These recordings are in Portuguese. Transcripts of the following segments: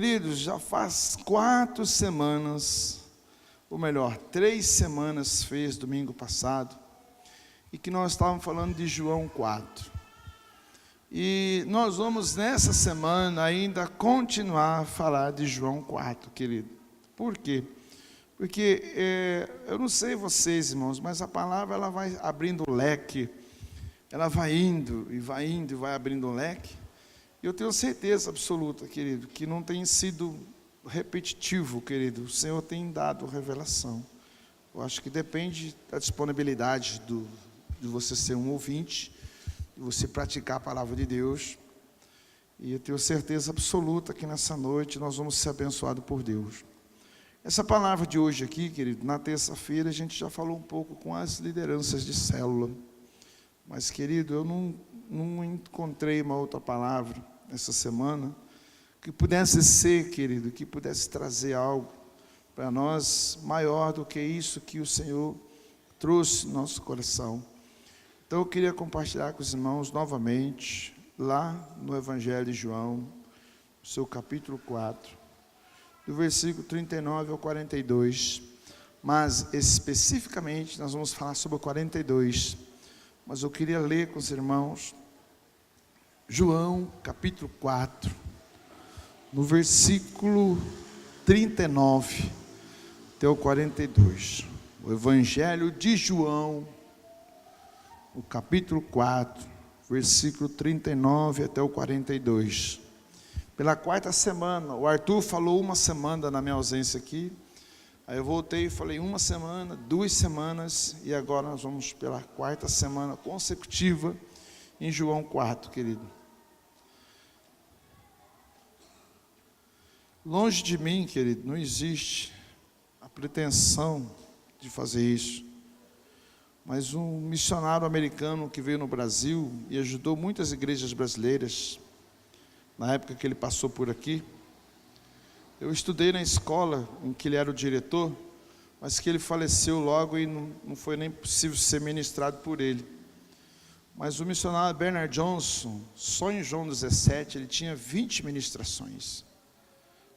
Queridos, já faz 4 semanas, ou melhor, 3 semanas fez domingo passado, e que nós estávamos falando de João 4. E nós vamos nessa semana ainda continuar a falar de João 4, querido. Por quê? Porque eu não sei vocês, irmãos, mas a palavra ela vai abrindo o leque, ela vai indo e vai abrindo o leque. E eu tenho certeza absoluta, querido, que não tem sido repetitivo, querido. O Senhor tem dado revelação. Eu acho que depende da disponibilidade de você ser um ouvinte, de você praticar a palavra de Deus. E eu tenho certeza absoluta que nessa noite nós vamos ser abençoados por Deus. Essa palavra de hoje aqui, querido, na terça-feira a gente já falou um pouco com as lideranças de célula. Mas, querido, eu não encontrei uma outra palavra essa semana que pudesse ser, querido, que pudesse trazer algo para nós maior do que isso que o Senhor trouxe no nosso coração. Então eu queria compartilhar com os irmãos novamente, lá no Evangelho de João, no seu capítulo 4, do versículo 39 ao 42, mas especificamente nós vamos falar sobre o 42, mas eu queria ler com os irmãos João capítulo 4, no versículo 39 até o 42, o Evangelho de João, o capítulo 4, versículo 39 até o 42. Pela 4ª semana, o Arthur falou uma semana na minha ausência aqui, aí eu voltei e falei 1 semana, 2 semanas, e agora nós vamos pela 4ª semana consecutiva em João 4, querido. Longe de mim, querido, não existe a pretensão de fazer isso. Mas um missionário americano que veio no Brasil e ajudou muitas igrejas brasileiras, na época que ele passou por aqui, eu estudei na escola em que ele era o diretor, mas que ele faleceu logo e não foi nem possível ser ministrado por ele. Mas o missionário Bernard Johnson, só em João 17, ele tinha 20 ministrações.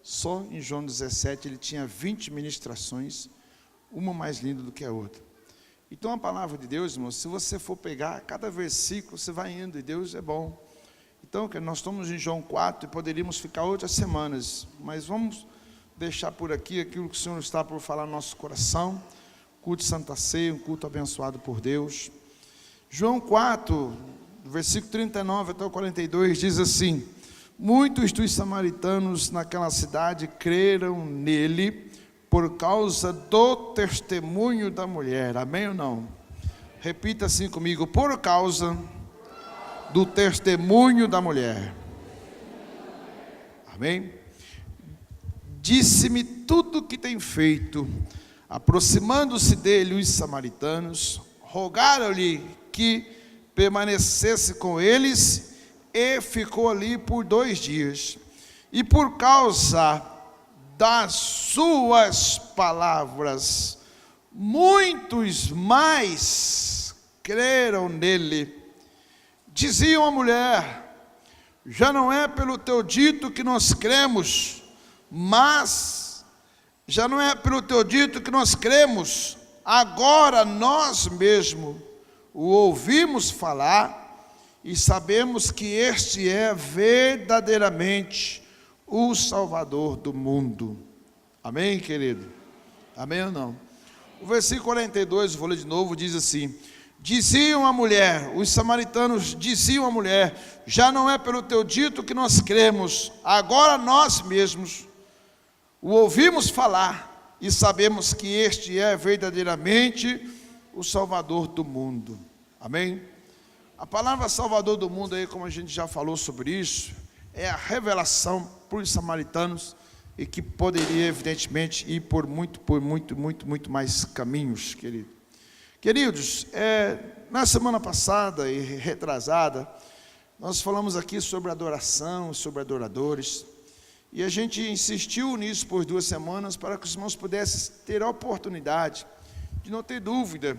Só em João 17 ele tinha 20 ministrações, uma mais linda do que a outra. Então a palavra de Deus, irmão, se você for pegar cada versículo, você vai indo, e Deus é bom. Então, nós estamos em João 4 e poderíamos ficar outras semanas, mas vamos deixar por aqui aquilo que o Senhor está por falar no nosso coração. Culto de Santa Ceia, um culto abençoado por Deus. João 4, versículo 39 até o 42, diz assim: muitos dos samaritanos naquela cidade creram nele por causa do testemunho da mulher. Amém ou não? Repita assim comigo: por causa do testemunho da mulher. Amém? Disse-me tudo o que tem feito. Aproximando-se dele os samaritanos, rogaram-lhe que permanecesse com eles, e ficou ali por 2 dias. E por causa das suas palavras, muitos mais creram nele. Diziam a mulher: já não é pelo teu dito que nós cremos, agora nós mesmos o ouvimos falar, e sabemos que este é verdadeiramente o Salvador do mundo. Amém, querido? Amém ou não? O versículo 42, vou ler de novo, diz assim: diziam a mulher, os samaritanos diziam à mulher: já não é pelo teu dito que nós cremos, agora nós mesmos o ouvimos falar, e sabemos que este é verdadeiramente o Salvador do mundo. Amém? A palavra Salvador do mundo aí, como a gente já falou sobre isso, é a revelação para os samaritanos, e que poderia evidentemente ir por muito mais caminhos, querido. Queridos, na semana passada e retrasada, nós falamos aqui sobre adoração, sobre adoradores, e a gente insistiu nisso por 2 semanas, para que os irmãos pudessem ter a oportunidade de não ter dúvida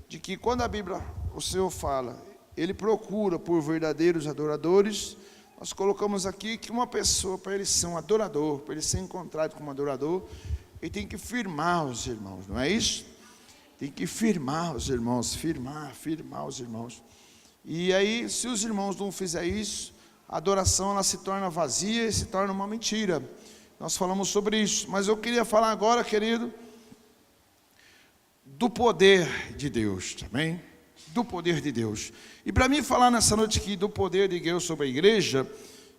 de que quando a Bíblia, o Senhor fala, Ele procura por verdadeiros adoradores, nós colocamos aqui que uma pessoa, para ele ser um adorador, para ele ser encontrado como adorador, ele tem que firmar os irmãos, não é isso? Tem que firmar os irmãos, firmar os irmãos. E aí, se os irmãos não fizerem isso, a adoração ela se torna vazia e se torna uma mentira. Nós falamos sobre isso, mas eu queria falar agora, querido, do poder de Deus, também, do poder de Deus. E para mim falar nessa noite aqui do poder de Deus sobre a igreja,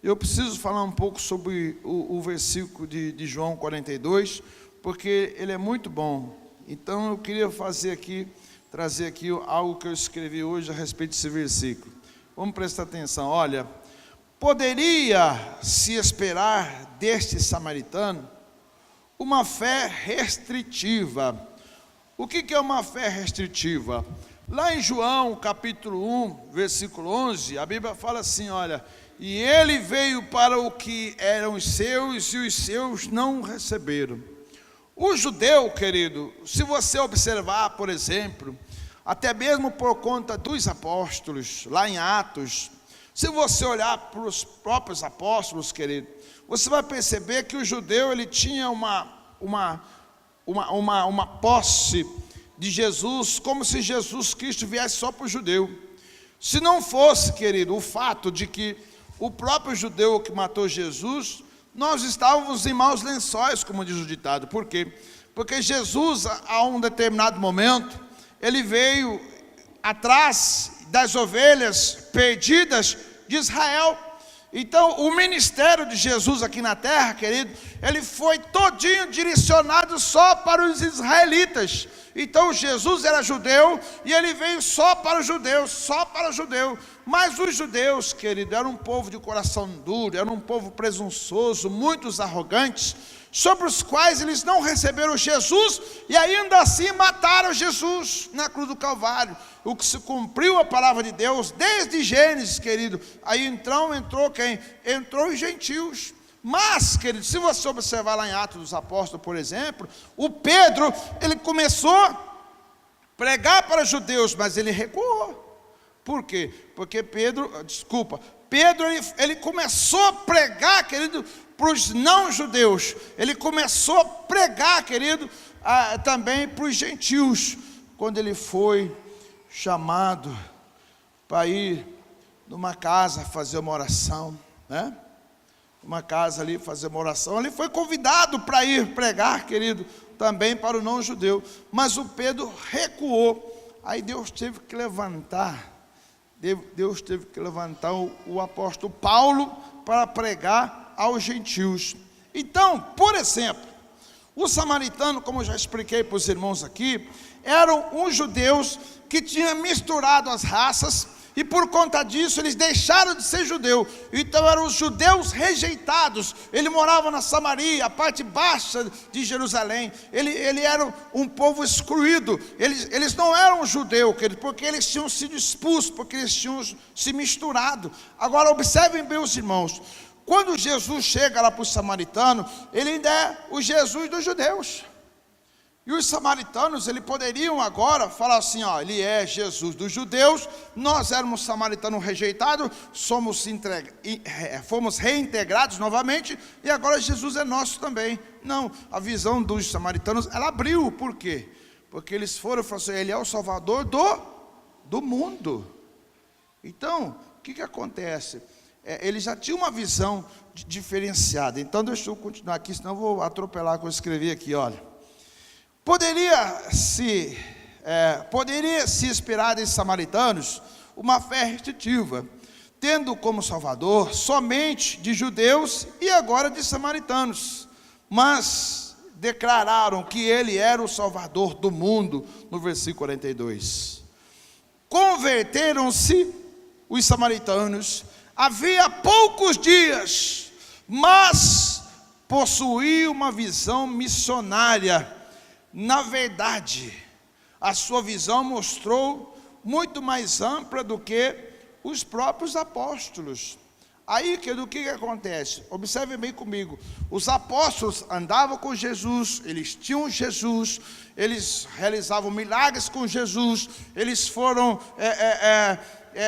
eu preciso falar um pouco sobre o versículo de João 42, porque ele é muito bom. Então eu queria trazer aqui algo que eu escrevi hoje a respeito desse versículo. Vamos prestar atenção, olha. Poderia se esperar deste samaritano uma fé restritiva. O que é uma fé restritiva? Lá em João capítulo 1, versículo 11, a Bíblia fala assim, olha, e ele veio para o que eram os seus e os seus não receberam. O judeu, querido, se você observar, por exemplo, até mesmo por conta dos apóstolos, lá em Atos, se você olhar para os próprios apóstolos, querido, você vai perceber que o judeu, ele tinha uma posse de Jesus, como se Jesus Cristo viesse só para o judeu. Se não fosse, querido, o fato de que o próprio judeu que matou Jesus, nós estávamos em maus lençóis, como diz o ditado. Por quê? Porque Jesus, a um determinado momento, ele veio atrás das ovelhas perdidas de Israel. Então, o ministério de Jesus aqui na terra, querido, ele foi todinho direcionado só para os israelitas. Então, Jesus era judeu e ele veio só para os judeus, Mas os judeus, querido, eram um povo de coração duro, eram um povo presunçoso, muitos arrogantes, sobre os quais eles não receberam Jesus e ainda assim mataram Jesus na cruz do Calvário. O que se cumpriu a palavra de Deus desde Gênesis, querido. Aí então entrou quem? Entrou os gentios. Mas, querido, se você observar lá em Atos dos Apóstolos, por exemplo, o Pedro, ele começou a pregar para os judeus, mas ele recuou. Por quê? Porque Pedro ele começou a pregar, querido, para os não-judeus. Ele começou a pregar, querido, também para os gentios. Quando ele foi chamado para ir numa casa fazer uma oração, né? Uma casa ali fazer uma oração, ele foi convidado para ir pregar, querido, também para o não-judeu. Mas o Pedro recuou. Aí Deus teve que levantar o apóstolo Paulo para pregar aos gentios. Então, por exemplo, os samaritanos, como eu já expliquei para os irmãos aqui, eram uns judeus que tinham misturado as raças, e por conta disso eles deixaram de ser judeu. Então eram os judeus rejeitados. Ele morava na Samaria, a parte baixa de Jerusalém. Ele era um povo excluído. Eles não eram judeus, porque eles tinham sido expulsos, porque eles tinham se misturado. Agora observem bem os irmãos, quando Jesus chega lá para os samaritanos, ele ainda é o Jesus dos judeus. E os samaritanos, eles poderiam agora falar assim, ó, ele é Jesus dos judeus, nós éramos samaritanos rejeitados, fomos reintegrados novamente, e agora Jesus é nosso também. Não, a visão dos samaritanos, ela abriu. Por quê? Porque eles foram e falaram assim, ele é o Salvador do mundo. Então, o que acontece? Eles já tinham uma visão diferenciada. Então, deixa eu continuar aqui, senão eu vou atropelar o que eu escrevi aqui, olha. Poderia se esperar desses samaritanos uma fé restritiva, tendo como Salvador somente de judeus e agora de samaritanos, mas declararam que ele era o Salvador do mundo, no versículo 42. Converteram-se os samaritanos, havia poucos dias, mas possuíam uma visão missionária. Na verdade, a sua visão mostrou muito mais ampla do que os próprios apóstolos. Aí, o que acontece? Observe bem comigo. Os apóstolos andavam com Jesus, eles tinham Jesus, eles realizavam milagres com Jesus, eles foram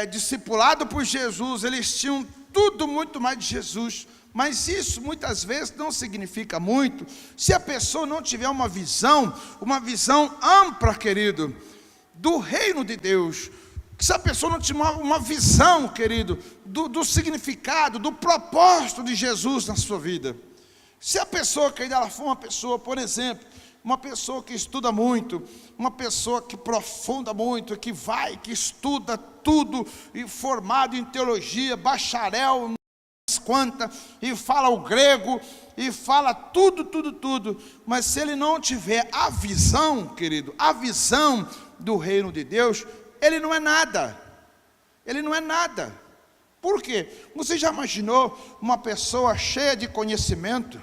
discipulados por Jesus, eles tinham tudo muito mais de Jesus. Mas isso muitas vezes não significa muito, se a pessoa não tiver uma visão ampla, querido, do reino de Deus. Se a pessoa não tiver uma visão, querido, do significado, do propósito de Jesus na sua vida. Se a pessoa, querida, ela for uma pessoa, por exemplo, uma pessoa que estuda muito, uma pessoa que aprofunda muito, que estuda tudo, e formado em teologia, bacharel, quanta, e fala o grego, e fala tudo, mas se ele não tiver a visão, querido, a visão do reino de Deus, ele não é nada. Por quê? Você já imaginou uma pessoa cheia de conhecimento?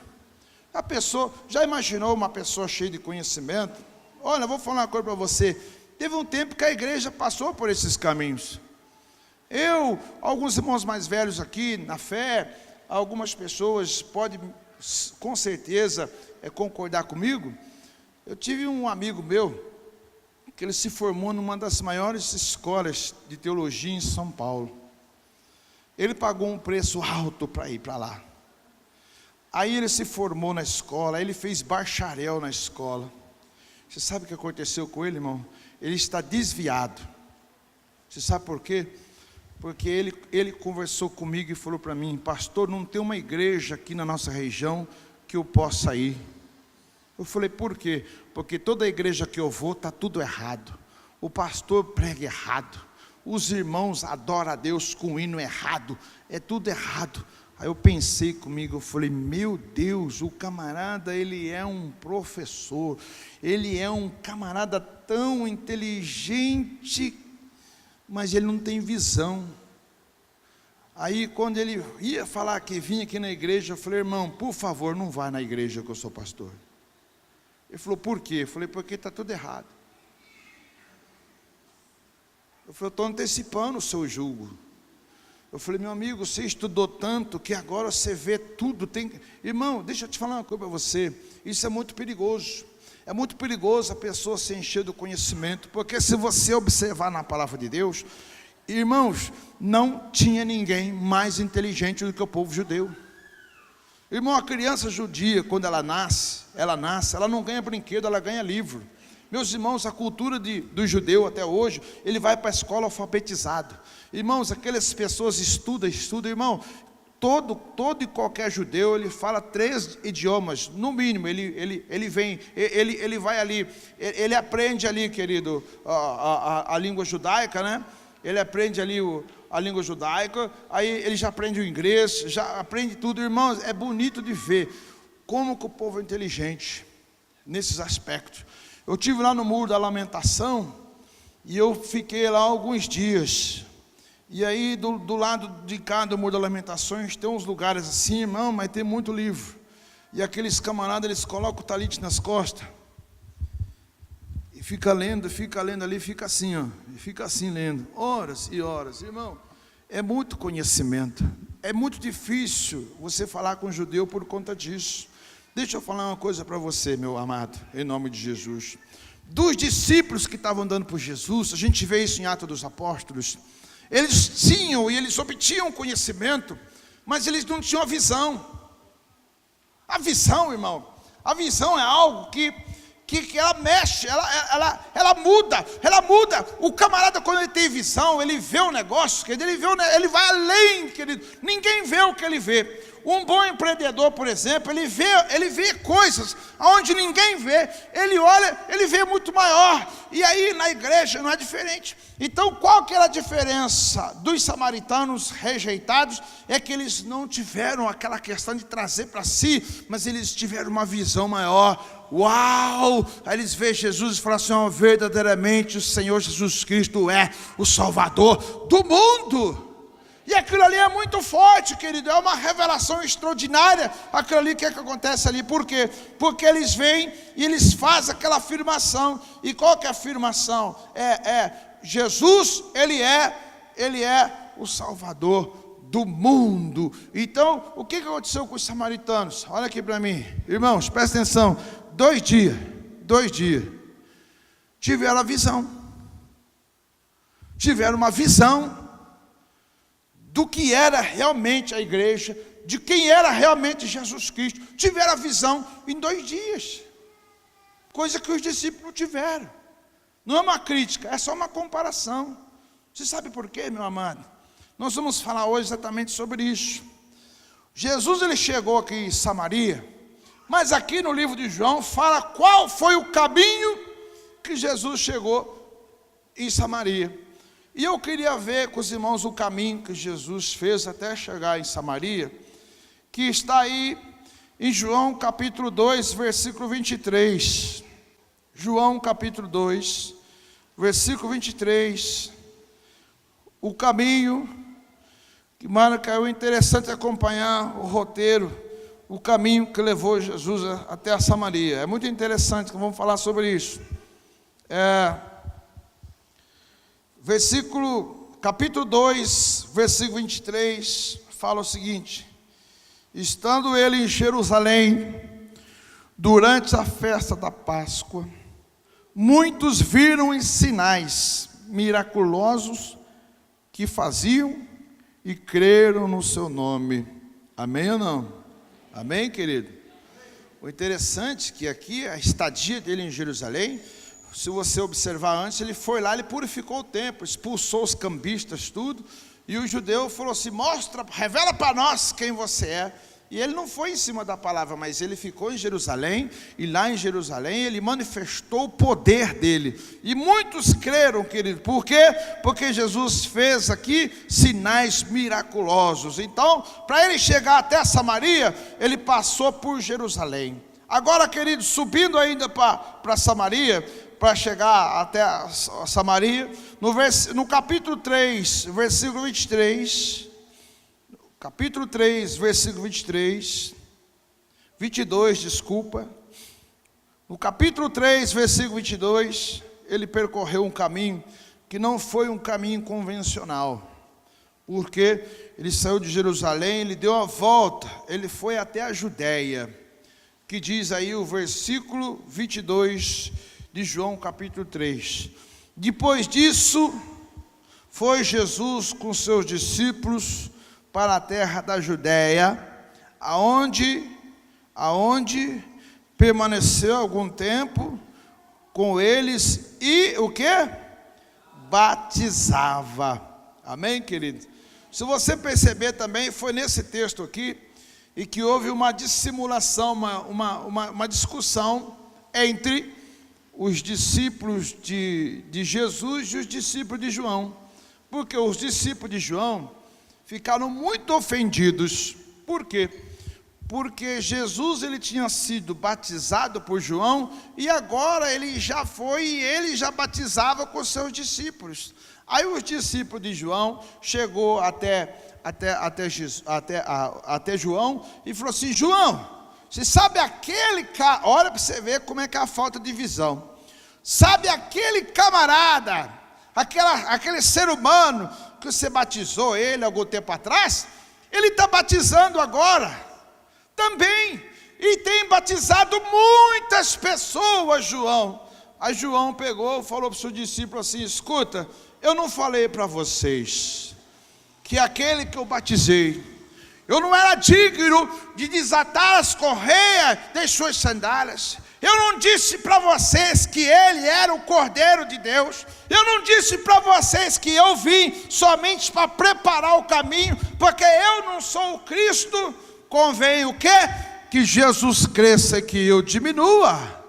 Já imaginou uma pessoa cheia de conhecimento? Olha, eu vou falar uma coisa para você. Teve um tempo que a igreja passou por esses caminhos. Alguns irmãos mais velhos aqui, na fé, algumas pessoas podem, com certeza, concordar comigo. Eu tive um amigo meu, que ele se formou numa das maiores escolas de teologia em São Paulo. Ele pagou um preço alto para ir para lá. Aí ele se formou na escola, ele fez bacharel na escola. Você sabe o que aconteceu com ele, irmão? Ele está desviado. Você sabe por quê? Porque ele conversou comigo e falou para mim: pastor, não tem uma igreja aqui na nossa região que eu possa ir. Eu falei: por quê? Porque toda igreja que eu vou está tudo errado. O pastor prega errado, os irmãos adoram a Deus com o hino errado, é tudo errado. Aí eu pensei comigo, eu falei: meu Deus, o camarada, ele é um professor, ele é um camarada tão inteligente, mas ele não tem visão. Aí quando ele ia falar que vinha aqui na igreja, eu falei: irmão, por favor, não vá na igreja que eu sou pastor. Ele falou: por quê? Eu falei: porque está tudo errado. Eu falei: eu estou antecipando o seu julgo. Eu falei: meu amigo, você estudou tanto que agora você vê tudo. Irmão, deixa eu te falar uma coisa para você. Isso é muito perigoso. É muito perigoso a pessoa se encher do conhecimento, porque se você observar na palavra de Deus, irmãos, não tinha ninguém mais inteligente do que o povo judeu. Irmão, a criança judia, quando ela nasce, ela não ganha brinquedo, ela ganha livro. Meus irmãos, a cultura do judeu até hoje, ele vai para a escola alfabetizado. Irmãos, aquelas pessoas estudam, irmão. Todo e qualquer judeu, ele fala 3 idiomas, no mínimo. Ele vai ali, ele aprende ali, querido, a língua judaica, né? Ele aprende ali a língua judaica, aí ele já aprende o inglês, já aprende tudo. Irmãos, é bonito de ver como que o povo é inteligente nesses aspectos. Eu estive lá no Muro da Lamentação, e eu fiquei lá alguns dias. E aí do lado de cá do Muro das Lamentações tem uns lugares assim, irmão, mas tem muito livro. E aqueles camaradas, eles colocam o talite nas costas e fica lendo ali, fica assim, ó, e fica assim lendo, horas e horas. Irmão, é muito conhecimento. É muito difícil você falar com um judeu por conta disso. Deixa eu falar uma coisa para você, meu amado, em nome de Jesus. Dos discípulos que estavam andando por Jesus, a gente vê isso em Atos dos Apóstolos. Eles tinham e eles obtinham conhecimento, mas eles não tinham a visão. A visão, irmão, a visão é algo que ela mexe, ela muda. O camarada, quando ele tem visão, ele vê o negócio, querido, ele vai além, querido. Ninguém vê o que ele vê. Um bom empreendedor, por exemplo, ele vê coisas onde ninguém vê. Ele olha, ele vê muito maior. E aí na igreja não é diferente. Então qual que era a diferença dos samaritanos rejeitados? É que eles não tiveram aquela questão de trazer para si, mas eles tiveram uma visão maior. Uau! Aí eles veem Jesus e falam assim: oh, verdadeiramente o Senhor Jesus Cristo é o Salvador do mundo. E aquilo ali é muito forte, querido, é uma revelação extraordinária. Aquilo ali, o que é que acontece ali? Por quê? Porque eles vêm e eles fazem aquela afirmação. E qual que é a afirmação? Jesus, ele é o Salvador do mundo. Então, o que aconteceu com os samaritanos? Olha aqui para mim, irmãos, presta atenção. 2 dias, tiveram uma visão do que era realmente a igreja, de quem era realmente Jesus Cristo. Tiveram a visão em 2 dias, coisa que os discípulos não tiveram. Não é uma crítica, é só uma comparação. Você sabe por quê, meu amado? Nós vamos falar hoje exatamente sobre isso. Jesus, ele chegou aqui em Samaria, mas aqui no livro de João fala qual foi o caminho que Jesus chegou em Samaria. E eu queria ver com os irmãos o caminho que Jesus fez até chegar em Samaria, que está aí em João capítulo 2, versículo 23. João capítulo 2, versículo 23. O caminho, que marca, é interessante acompanhar o roteiro, o caminho que levou Jesus até a Samaria. É muito interessante, que vamos falar sobre isso. Capítulo 2, versículo 23, fala o seguinte: estando ele em Jerusalém, durante a festa da Páscoa, muitos viram os sinais miraculosos que faziam e creram no seu nome. Amém ou não? Amém, querido? O interessante é que aqui, a estadia dele em Jerusalém, se você observar antes, ele foi lá, ele purificou o templo, expulsou os cambistas, tudo, e o judeu falou assim: mostra, revela para nós quem você é. E ele não foi em cima da palavra, mas ele ficou em Jerusalém, e lá em Jerusalém ele manifestou o poder dele, e muitos creram, querido. Por quê? Porque Jesus fez aqui sinais miraculosos. Então, para ele chegar até Samaria, ele passou por Jerusalém. Agora, querido, subindo ainda para Samaria, para chegar até a Samaria, no capítulo 3, versículo 23, capítulo 3, versículo 22, desculpa. No capítulo 3, versículo 22, ele percorreu um caminho que não foi um caminho convencional, porque ele saiu de Jerusalém, ele deu a volta, ele foi até a Judéia, que diz aí o versículo 22 de João capítulo 3. Depois disso, foi Jesus com seus discípulos para a terra da Judéia, aonde permaneceu algum tempo com eles e o que? Batizava. Amém, querido? Se você perceber também, foi nesse texto aqui, e que houve uma dissimulação, uma discussão entre os discípulos de Jesus e os discípulos de João, porque os discípulos de João ficaram muito ofendidos. Por quê? Porque Jesus, ele tinha sido batizado por João, e agora ele já foi e ele já batizava com seus discípulos. Aí os discípulos de João chegou até João e falou assim: João, você sabe aquele cara, olha para você ver como é que é a falta de visão. Sabe aquele camarada, aquele ser humano que você batizou ele algum tempo atrás? Ele está batizando agora também, e tem batizado muitas pessoas, João. Aí João pegou e falou para o seu discípulo assim: escuta, eu não falei para vocês que aquele que eu batizei, eu não era digno de desatar as correias das suas sandálias? Eu não disse para vocês que ele era o Cordeiro de Deus? Eu não disse para vocês que eu vim somente para preparar o caminho, porque eu não sou o Cristo? Convém o quê? Que Jesus cresça e que eu diminua.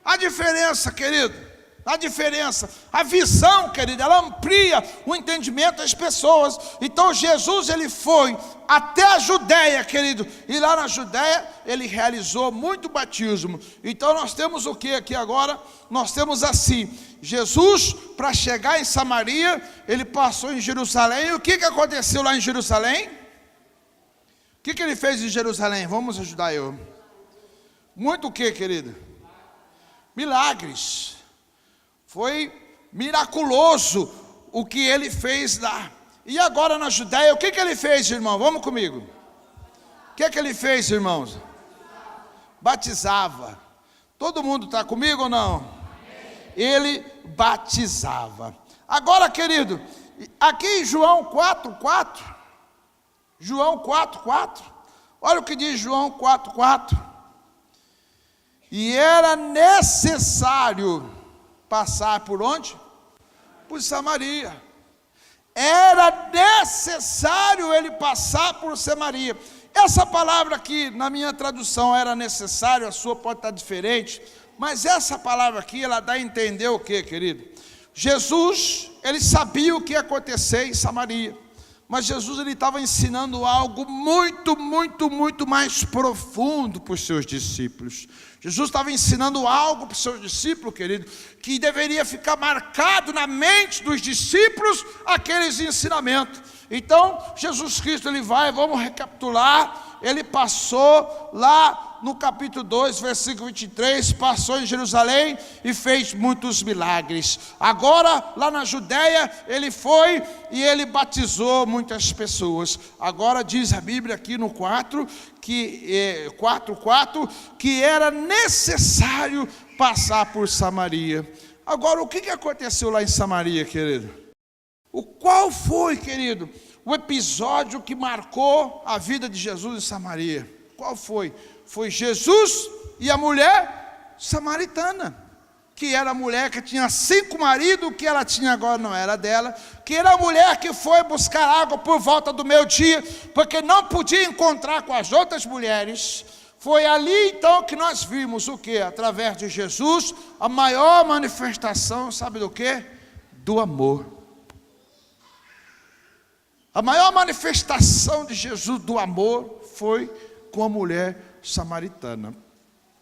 A diferença, querido, a diferença, a visão, querido, ela amplia o entendimento das pessoas. Então Jesus, ele foi até a Judéia, querido, e lá na Judéia ele realizou muito batismo. Então nós temos o que aqui agora? Nós temos assim: Jesus, para chegar em Samaria, ele passou em Jerusalém. E o que aconteceu lá em Jerusalém? O que ele fez em Jerusalém? Vamos ajudar eu. Muito o que, querido? Milagres. Foi miraculoso o que ele fez lá. E agora na Judéia, o que ele fez, irmão? Vamos comigo. O que ele fez, irmãos? Batizava. Todo mundo está comigo ou não? Ele batizava. Agora, querido, aqui em João 4:4, João 4:4. Olha o que diz João 4:4. E era necessário passar por onde? Por Samaria. Era necessário ele passar por Samaria. Essa palavra aqui, na minha tradução, era necessário, a sua pode estar diferente, mas essa palavra aqui, ela dá a entender o que, querido? Jesus, ele sabia o que ia acontecer em Samaria, mas Jesus, ele estava ensinando algo muito, muito, muito mais profundo para os seus discípulos. Jesus estava ensinando algo para os seus discípulos, querido, que deveria ficar marcado na mente dos discípulos aqueles ensinamentos. Então, Jesus Cristo, ele vai, vamos recapitular, ele passou lá no capítulo 2, versículo 23, passou em Jerusalém e fez muitos milagres. Agora, lá na Judéia, ele foi e ele batizou muitas pessoas. Agora diz a Bíblia aqui no 4, que 4:4, que era necessário passar por Samaria. Agora, o que aconteceu lá em Samaria, querido? Qual foi, querido, o episódio que marcou a vida de Jesus em Samaria? Qual foi? Foi Jesus e a mulher samaritana, que era a mulher que tinha 5 maridos, o que ela tinha agora não era dela, que era a mulher que foi buscar água por volta do meio-dia, porque não podia encontrar com as outras mulheres. Foi ali então que nós vimos o que? Através de Jesus, a maior manifestação, sabe do que? Do amor. A maior manifestação de Jesus do amor foi com a mulher samaritana.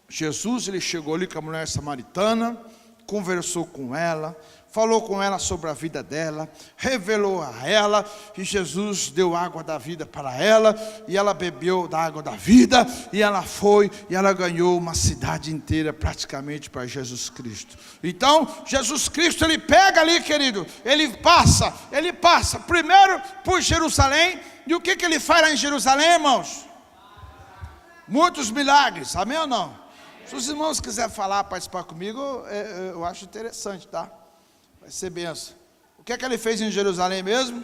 Jesus, ele chegou ali com a mulher samaritana, conversou com ela, falou com ela sobre a vida dela, revelou a ela, e Jesus deu água da vida para ela, e ela bebeu da água da vida, e ela foi, e ela ganhou uma cidade inteira praticamente para Jesus Cristo. Então, Jesus Cristo, ele pega ali, querido, ele passa primeiro por Jerusalém, e o que ele faz lá em Jerusalém, irmãos? Muitos milagres, amém ou não? Se os irmãos quiserem falar, participar comigo, eu acho interessante, tá? Vai ser benção. O que ele fez em Jerusalém mesmo?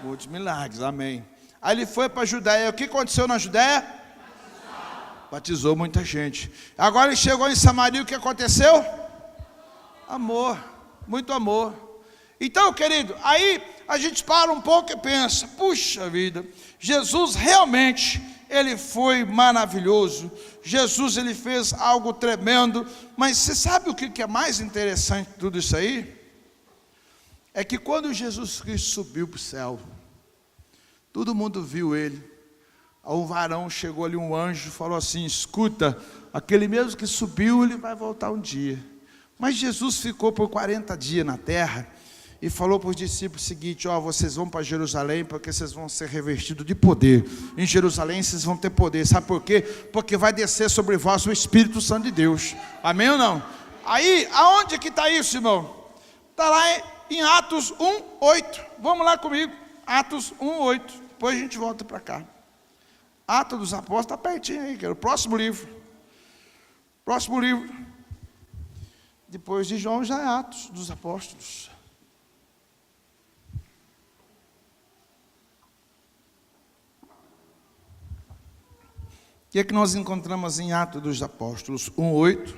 Muitos milagres, amém. Aí ele foi para a Judéia. O que aconteceu na Judéia? Batizou muita gente. Agora ele chegou em Samaria, o que aconteceu? Amor, muito amor. Então, querido, aí a gente para um pouco e pensa, puxa vida, Jesus realmente, ele foi maravilhoso. Jesus, ele fez algo tremendo. Mas você sabe o que é mais interessante de tudo isso aí? É que quando Jesus Cristo subiu para o céu, todo mundo viu ele. Um varão chegou ali, um anjo, falou assim, escuta, aquele mesmo que subiu, ele vai voltar um dia. Mas Jesus ficou por 40 dias na terra, e falou para os discípulos o seguinte, vocês vão para Jerusalém, porque vocês vão ser revestidos de poder. Em Jerusalém vocês vão ter poder, sabe por quê? Porque vai descer sobre vós o Espírito Santo de Deus, amém ou não? Aí, aonde que está isso, irmão? Está lá em Atos 1:8, vamos lá comigo, Atos 1:8, depois a gente volta para cá. Atos dos Apóstolos, está pertinho aí, que é o próximo livro, depois de João já é Atos dos Apóstolos. O que é que nós encontramos em Atos dos Apóstolos 1:8?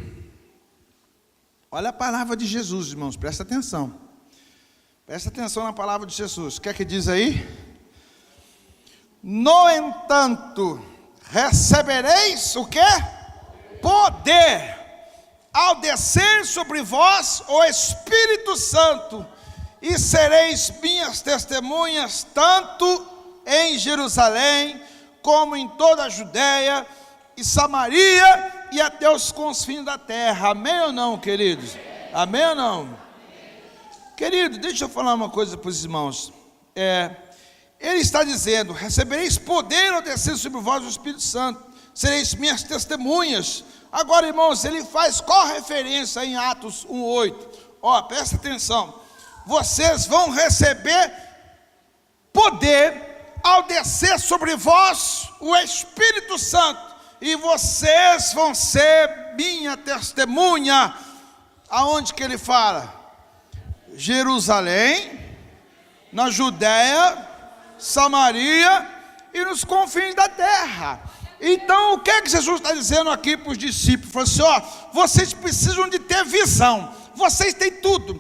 Olha a palavra de Jesus, irmãos, presta atenção. Presta atenção na palavra de Jesus. O que é que diz aí? No entanto, recebereis o quê? Poder, ao descer sobre vós o Espírito Santo, e sereis minhas testemunhas, tanto em Jerusalém, como em toda a Judéia e Samaria e até os confins da terra. Amém ou não, queridos? Amém ou não? Querido, deixa eu falar uma coisa para os irmãos. Ele está dizendo, recebereis poder ao descer sobre vós o Espírito Santo, sereis minhas testemunhas. Agora, irmãos, ele faz qual referência em Atos 1:8? Presta atenção. Vocês vão receber poder ao descer sobre vós o Espírito Santo, e vocês vão ser minha testemunha. Aonde que ele fala? Jerusalém, na Judéia, Samaria e nos confins da terra. Então, o que é que Jesus está dizendo aqui para os discípulos? Falou assim, ó, vocês precisam de ter visão. Vocês têm tudo,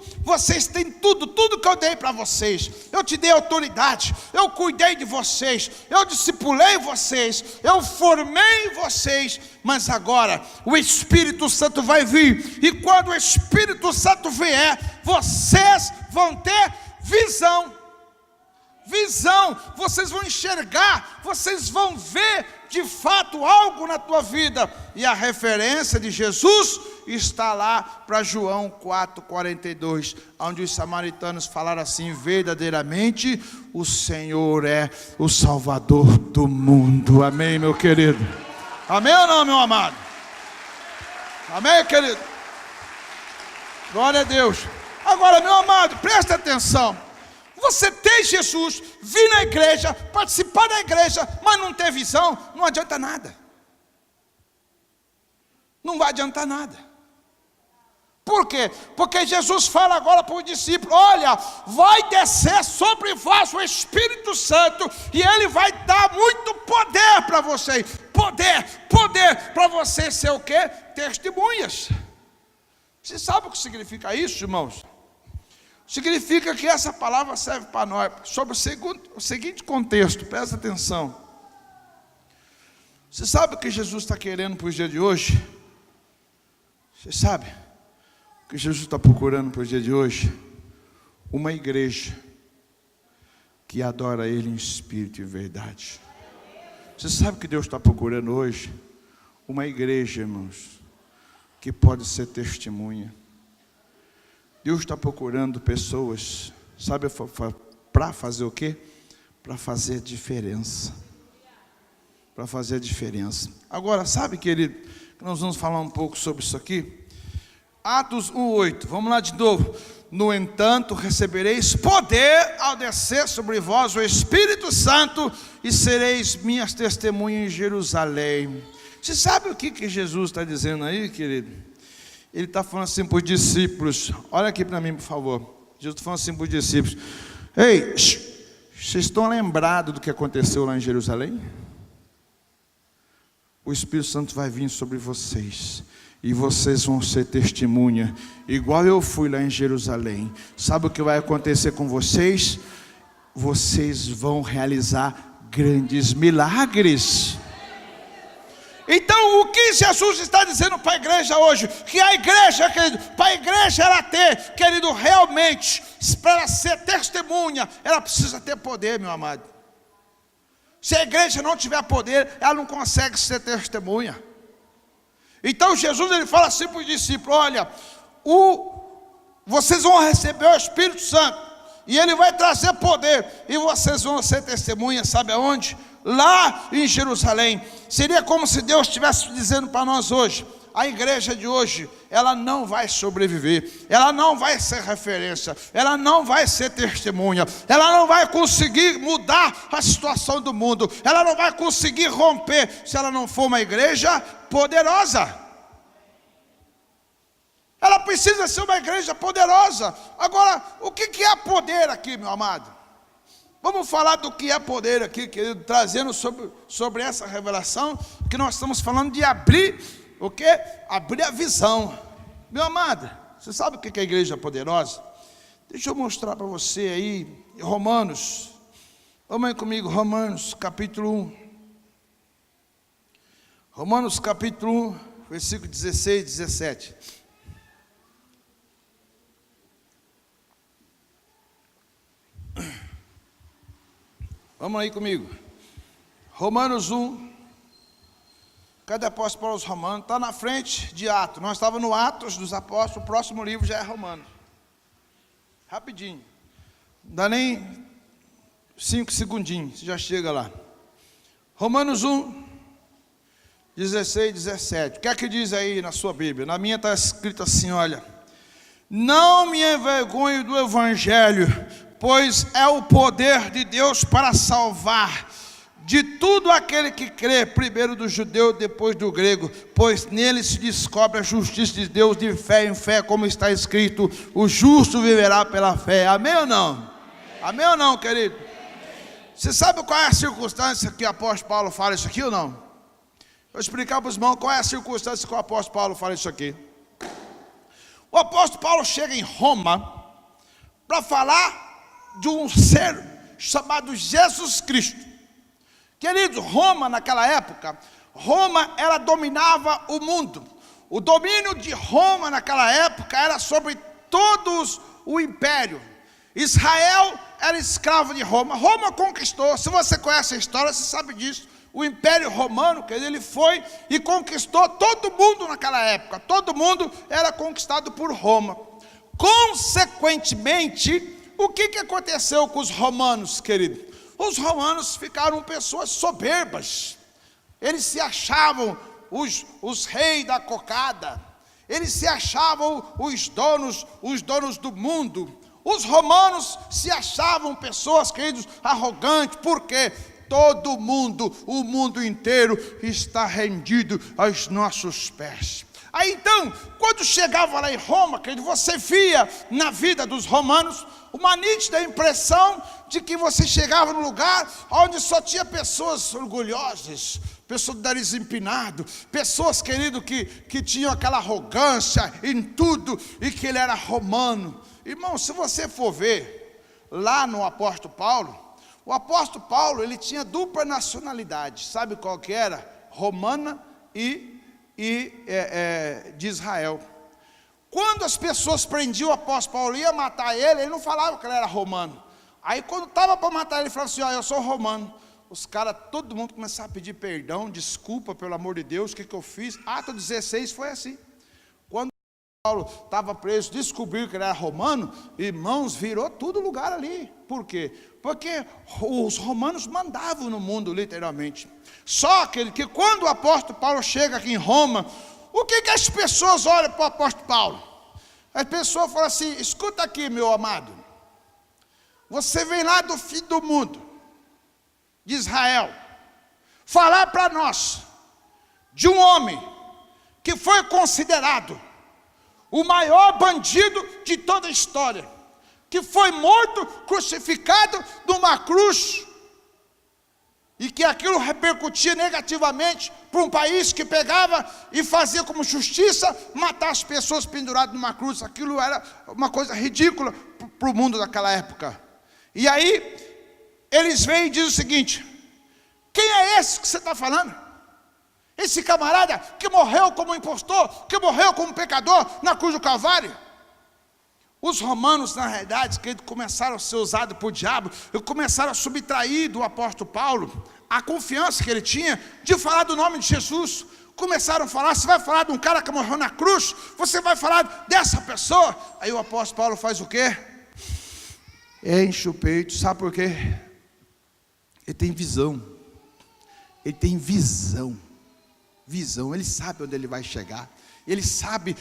tudo que eu dei para vocês. Eu te dei autoridade, eu cuidei de vocês, eu discipulei vocês, eu formei vocês. Mas agora o Espírito Santo vai vir, e quando o Espírito Santo vier, vocês vão ter visão. Visão, vocês vão enxergar, vocês vão ver de fato algo na tua vida. E a referência de Jesus está lá para João 4,42, onde os samaritanos falaram assim: verdadeiramente o Senhor é o Salvador do mundo. Amém, meu querido? Amém ou não, meu amado? Amém, querido? Glória a Deus. Agora, meu amado, presta atenção. Você ter Jesus, vir na igreja, participar da igreja, mas não ter visão, não adianta nada. Não vai adiantar nada. Por quê? Porque Jesus fala agora para o discípulo: olha, vai descer sobre vós o Espírito Santo, e Ele vai dar muito poder para vocês. Poder para vocês ser o quê? Testemunhas. Você sabe o que significa isso, irmãos? Significa que essa palavra serve para nós, sobre o seguinte contexto, presta atenção. Você sabe o que Jesus está querendo para os dias de hoje? Você sabe o que Jesus está procurando para os dias de hoje? Uma igreja que adora Ele em espírito e verdade. Você sabe o que Deus está procurando hoje? Uma igreja, irmãos, que pode ser testemunha. Deus está procurando pessoas, sabe, para fazer o quê? Para fazer diferença. Para fazer a diferença. Agora, sabe, querido, que nós vamos falar um pouco sobre isso aqui? Atos 1:8, vamos lá de novo. No entanto, recebereis poder ao descer sobre vós o Espírito Santo, e sereis minhas testemunhas em Jerusalém. Você sabe o que Jesus está dizendo aí, querido? Ele está falando assim para os discípulos. Olha aqui para mim, por favor. Jesus está falando assim para os discípulos: ei, vocês estão lembrados do que aconteceu lá em Jerusalém? O Espírito Santo vai vir sobre vocês, e vocês vão ser testemunha, igual eu fui lá em Jerusalém. Sabe o que vai acontecer com vocês? Vocês vão realizar grandes milagres. Então, o que Jesus está dizendo para a igreja hoje? Que a igreja, querido, para a igreja ela ter, querido, realmente, para ela ser testemunha, ela precisa ter poder, meu amado. Se a igreja não tiver poder, ela não consegue ser testemunha. Então, Jesus, ele fala assim para os discípulos: olha, vocês vão receber o Espírito Santo, e Ele vai trazer poder, e vocês vão ser testemunhas, sabe aonde? Lá em Jerusalém. Seria como se Deus estivesse dizendo para nós hoje: a igreja de hoje, ela não vai sobreviver, ela não vai ser referência, ela não vai ser testemunha, ela não vai conseguir mudar a situação do mundo, ela não vai conseguir romper, se ela não for uma igreja poderosa. Ela precisa ser uma igreja poderosa. Agora, o que é poder aqui, meu amado? Vamos falar do que é poder aqui, querido, trazendo sobre essa revelação, que nós estamos falando de abrir, o quê? Abrir a visão. Meu amado, você sabe o que é a igreja poderosa? Deixa eu mostrar para você aí, Romanos. Vamos aí comigo, Romanos capítulo 1. Romanos capítulo 1, versículo 16 e 17. Vamos aí comigo. Romanos 1. Cadê apóstolo Paulo aos Romanos? Está na frente de Atos. Nós estávamos no Atos dos Apóstolos. O próximo livro já é Romanos. Rapidinho. Não dá nem 5 segundinhos. Você já chega lá. Romanos 1, 16 e 17. O que é que diz aí na sua Bíblia? Na minha está escrito assim, olha: não me envergonho do Evangelho, pois é o poder de Deus para salvar de tudo aquele que crê, primeiro do judeu, depois do grego, pois nele se descobre a justiça de Deus de fé em fé, como está escrito: o justo viverá pela fé. Amém ou não? Amém ou não, querido? Você sabe qual é a circunstância que o apóstolo Paulo fala isso aqui ou não? Vou explicar para os irmãos qual é a circunstância que o apóstolo Paulo fala isso aqui. O apóstolo Paulo chega em Roma para falar de um ser chamado Jesus Cristo. Queridos, Roma naquela época, ela dominava o mundo. O domínio de Roma naquela época era sobre todos o império. Israel era escravo de Roma. Roma conquistou, se você conhece a história, você sabe disso. O Império Romano, que ele foi e conquistou todo mundo naquela época. Todo mundo era conquistado por Roma. Consequentemente, o que aconteceu com os romanos, querido? Os romanos ficaram pessoas soberbas. Eles se achavam os reis da cocada. Eles se achavam os donos do mundo. Os romanos se achavam pessoas, queridos, arrogantes. Por quê? Todo mundo, o mundo inteiro está rendido aos nossos pés. Aí então, quando chegava lá em Roma, querido, você via na vida dos romanos uma nítida impressão de que você chegava num lugar onde só tinha pessoas orgulhosas, pessoas de nariz empinado, pessoas, querido, que tinham aquela arrogância em tudo e que ele era romano. Irmão, se você for ver lá no apóstolo Paulo, o apóstolo Paulo, ele tinha dupla nacionalidade. Sabe qual que era? Romana e de Israel. Quando as pessoas prendiam o apóstolo Paulo e iam matar ele não falava que ele era romano. Aí quando estava para matar ele falava assim, eu sou romano. Os caras, todo mundo começava a pedir perdão, desculpa, pelo amor de Deus, o que eu fiz? Ato 16 foi assim. Quando Paulo estava preso, descobriu que ele era romano, irmãos, virou tudo lugar ali. Por quê? Porque os romanos mandavam no mundo, literalmente. Só que quando o apóstolo Paulo chega aqui em Roma, o que as pessoas olham para o apóstolo Paulo? As pessoas falam assim, escuta aqui, meu amado, você vem lá do fim do mundo, de Israel, falar para nós, de um homem, que foi considerado o maior bandido de toda a história, que foi morto, crucificado numa cruz, e que aquilo repercutia negativamente para um país que pegava e fazia como justiça matar as pessoas penduradas numa cruz. Aquilo era uma coisa ridícula para o mundo daquela época. E aí eles vêm e dizem o seguinte, quem é esse que você está falando? Esse camarada que morreu como impostor, que morreu como pecador na cruz do Calvário? Os romanos, na realidade, que começaram a ser usados por diabo, começaram a subtrair do apóstolo Paulo a confiança que ele tinha de falar do nome de Jesus. Começaram a falar, você vai falar de um cara que morreu na cruz, você vai falar dessa pessoa. Aí o apóstolo Paulo faz o quê? Enche o peito, sabe por quê? Ele tem visão. Ele tem visão. Visão, ele sabe onde ele vai chegar. Ele sabe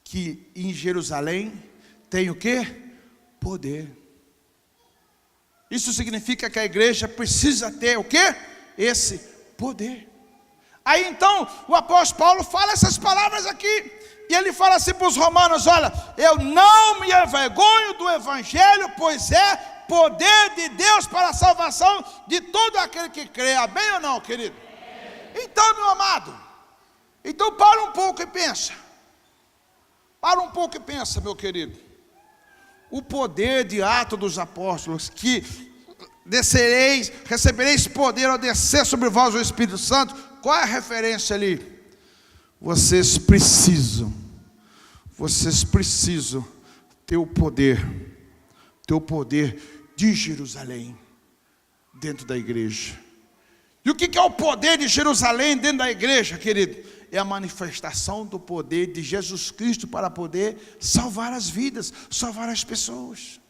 que em Jerusalém tem o quê? Poder. Isso significa que a igreja precisa ter o quê? Esse poder. Aí então o apóstolo Paulo fala essas palavras aqui, e ele fala assim para os romanos, olha, eu não me envergonho do evangelho, pois é poder de Deus para a salvação de todo aquele que crê. Amém ou não, querido? Então, meu amado, então para um pouco e pensa. Para um pouco e pensa, meu querido. O poder de Atos dos Apóstolos, que recebereis poder ao descer sobre vós o Espírito Santo. Qual é a referência ali? Vocês precisam ter o poder de Jerusalém dentro da igreja. E o que é o poder de Jerusalém dentro da igreja, querido? É a manifestação do poder de Jesus Cristo para poder salvar as vidas, salvar as pessoas.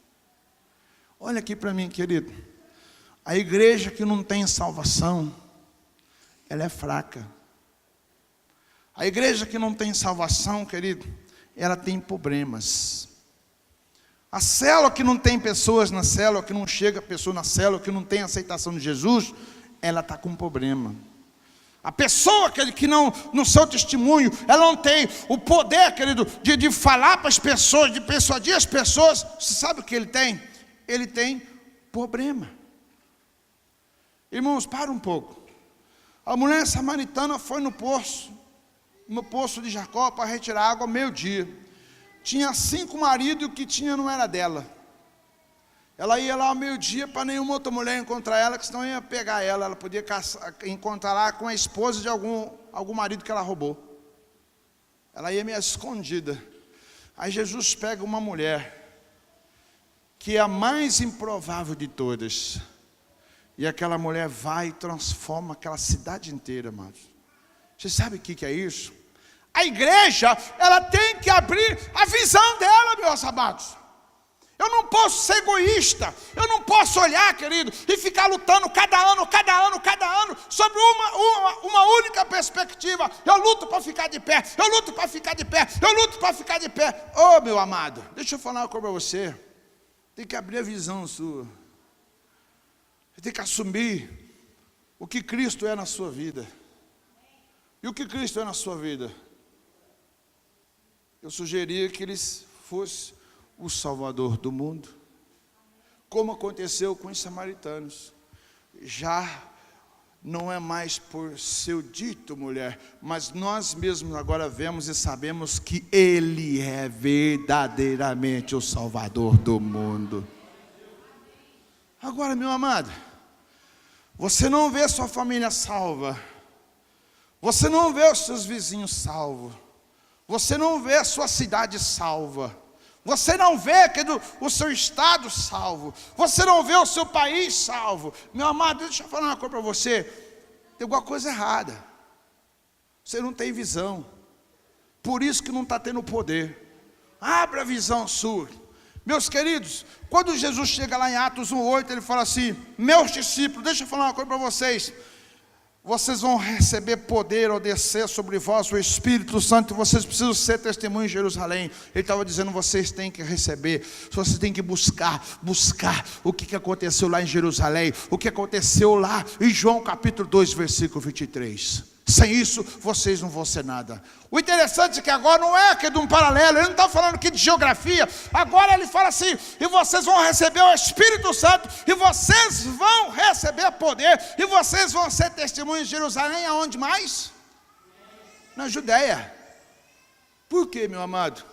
Olha aqui para mim, querido. A igreja que não tem salvação, ela é fraca. A igreja que não tem salvação, querido, ela tem problemas. A célula que não tem pessoas na célula, que não chega pessoa na célula, que não tem aceitação de Jesus, ela está com problema. A pessoa que não, no seu testemunho, ela não tem o poder, querido, de falar para as pessoas, de persuadir as pessoas. Você sabe o que ele tem? Ele tem problema. Irmãos, para um pouco. A mulher samaritana foi no poço de Jacó para retirar água ao meio-dia. Tinha 5 maridos e o que tinha não era dela. Ela ia lá ao meio-dia para nenhuma outra mulher encontrar ela, que senão ia pegar ela. Ela podia encontrar lá com a esposa de algum marido que ela roubou. Ela ia meio escondida. Aí Jesus pega uma mulher, que é a mais improvável de todas. E aquela mulher vai e transforma aquela cidade inteira, amados. Você sabe o que é isso? A igreja, ela tem que abrir a visão dela, meus amados. Eu não posso ser egoísta, eu não posso olhar, querido, e ficar lutando cada ano, sobre uma única perspectiva. Eu luto para ficar de pé, eu luto para ficar de pé, eu luto para ficar de pé. Oh, meu amado, deixa eu falar uma coisa para você. Tem que abrir a visão sua. Você tem que assumir o que Cristo é na sua vida. E o que Cristo é na sua vida? Eu sugeria que Ele fosse o Salvador do mundo, como aconteceu com os samaritanos. Já não é mais por seu dito, mulher, mas nós mesmos agora vemos e sabemos que Ele é verdadeiramente o Salvador do mundo. Agora, meu amado, você não vê sua família salva, você não vê os seus vizinhos salvos, você não vê a sua cidade salva, você não vê o seu estado salvo, você não vê o seu país salvo. Meu amado, deixa eu falar uma coisa para você. Tem alguma coisa errada. Você não tem visão. Por isso que não está tendo poder. Abra a visão sua. Meus queridos, quando Jesus chega lá em Atos 1:8, Ele fala assim: meus discípulos, deixa eu falar uma coisa para vocês. Vocês vão receber poder ao descer sobre vós o Espírito Santo. Vocês precisam ser testemunhos em Jerusalém. Ele estava dizendo, vocês têm que receber. Vocês têm que buscar o que aconteceu lá em Jerusalém, o que aconteceu lá em João capítulo 2, versículo 23. Sem isso, vocês não vão ser nada. O interessante é que agora não é que de um paralelo, ele não está falando aqui de geografia. Agora ele fala assim: e vocês vão receber o Espírito Santo, e vocês vão receber poder, e vocês vão ser testemunhos de Jerusalém, aonde mais? Na Judéia. Por quê, meu amado?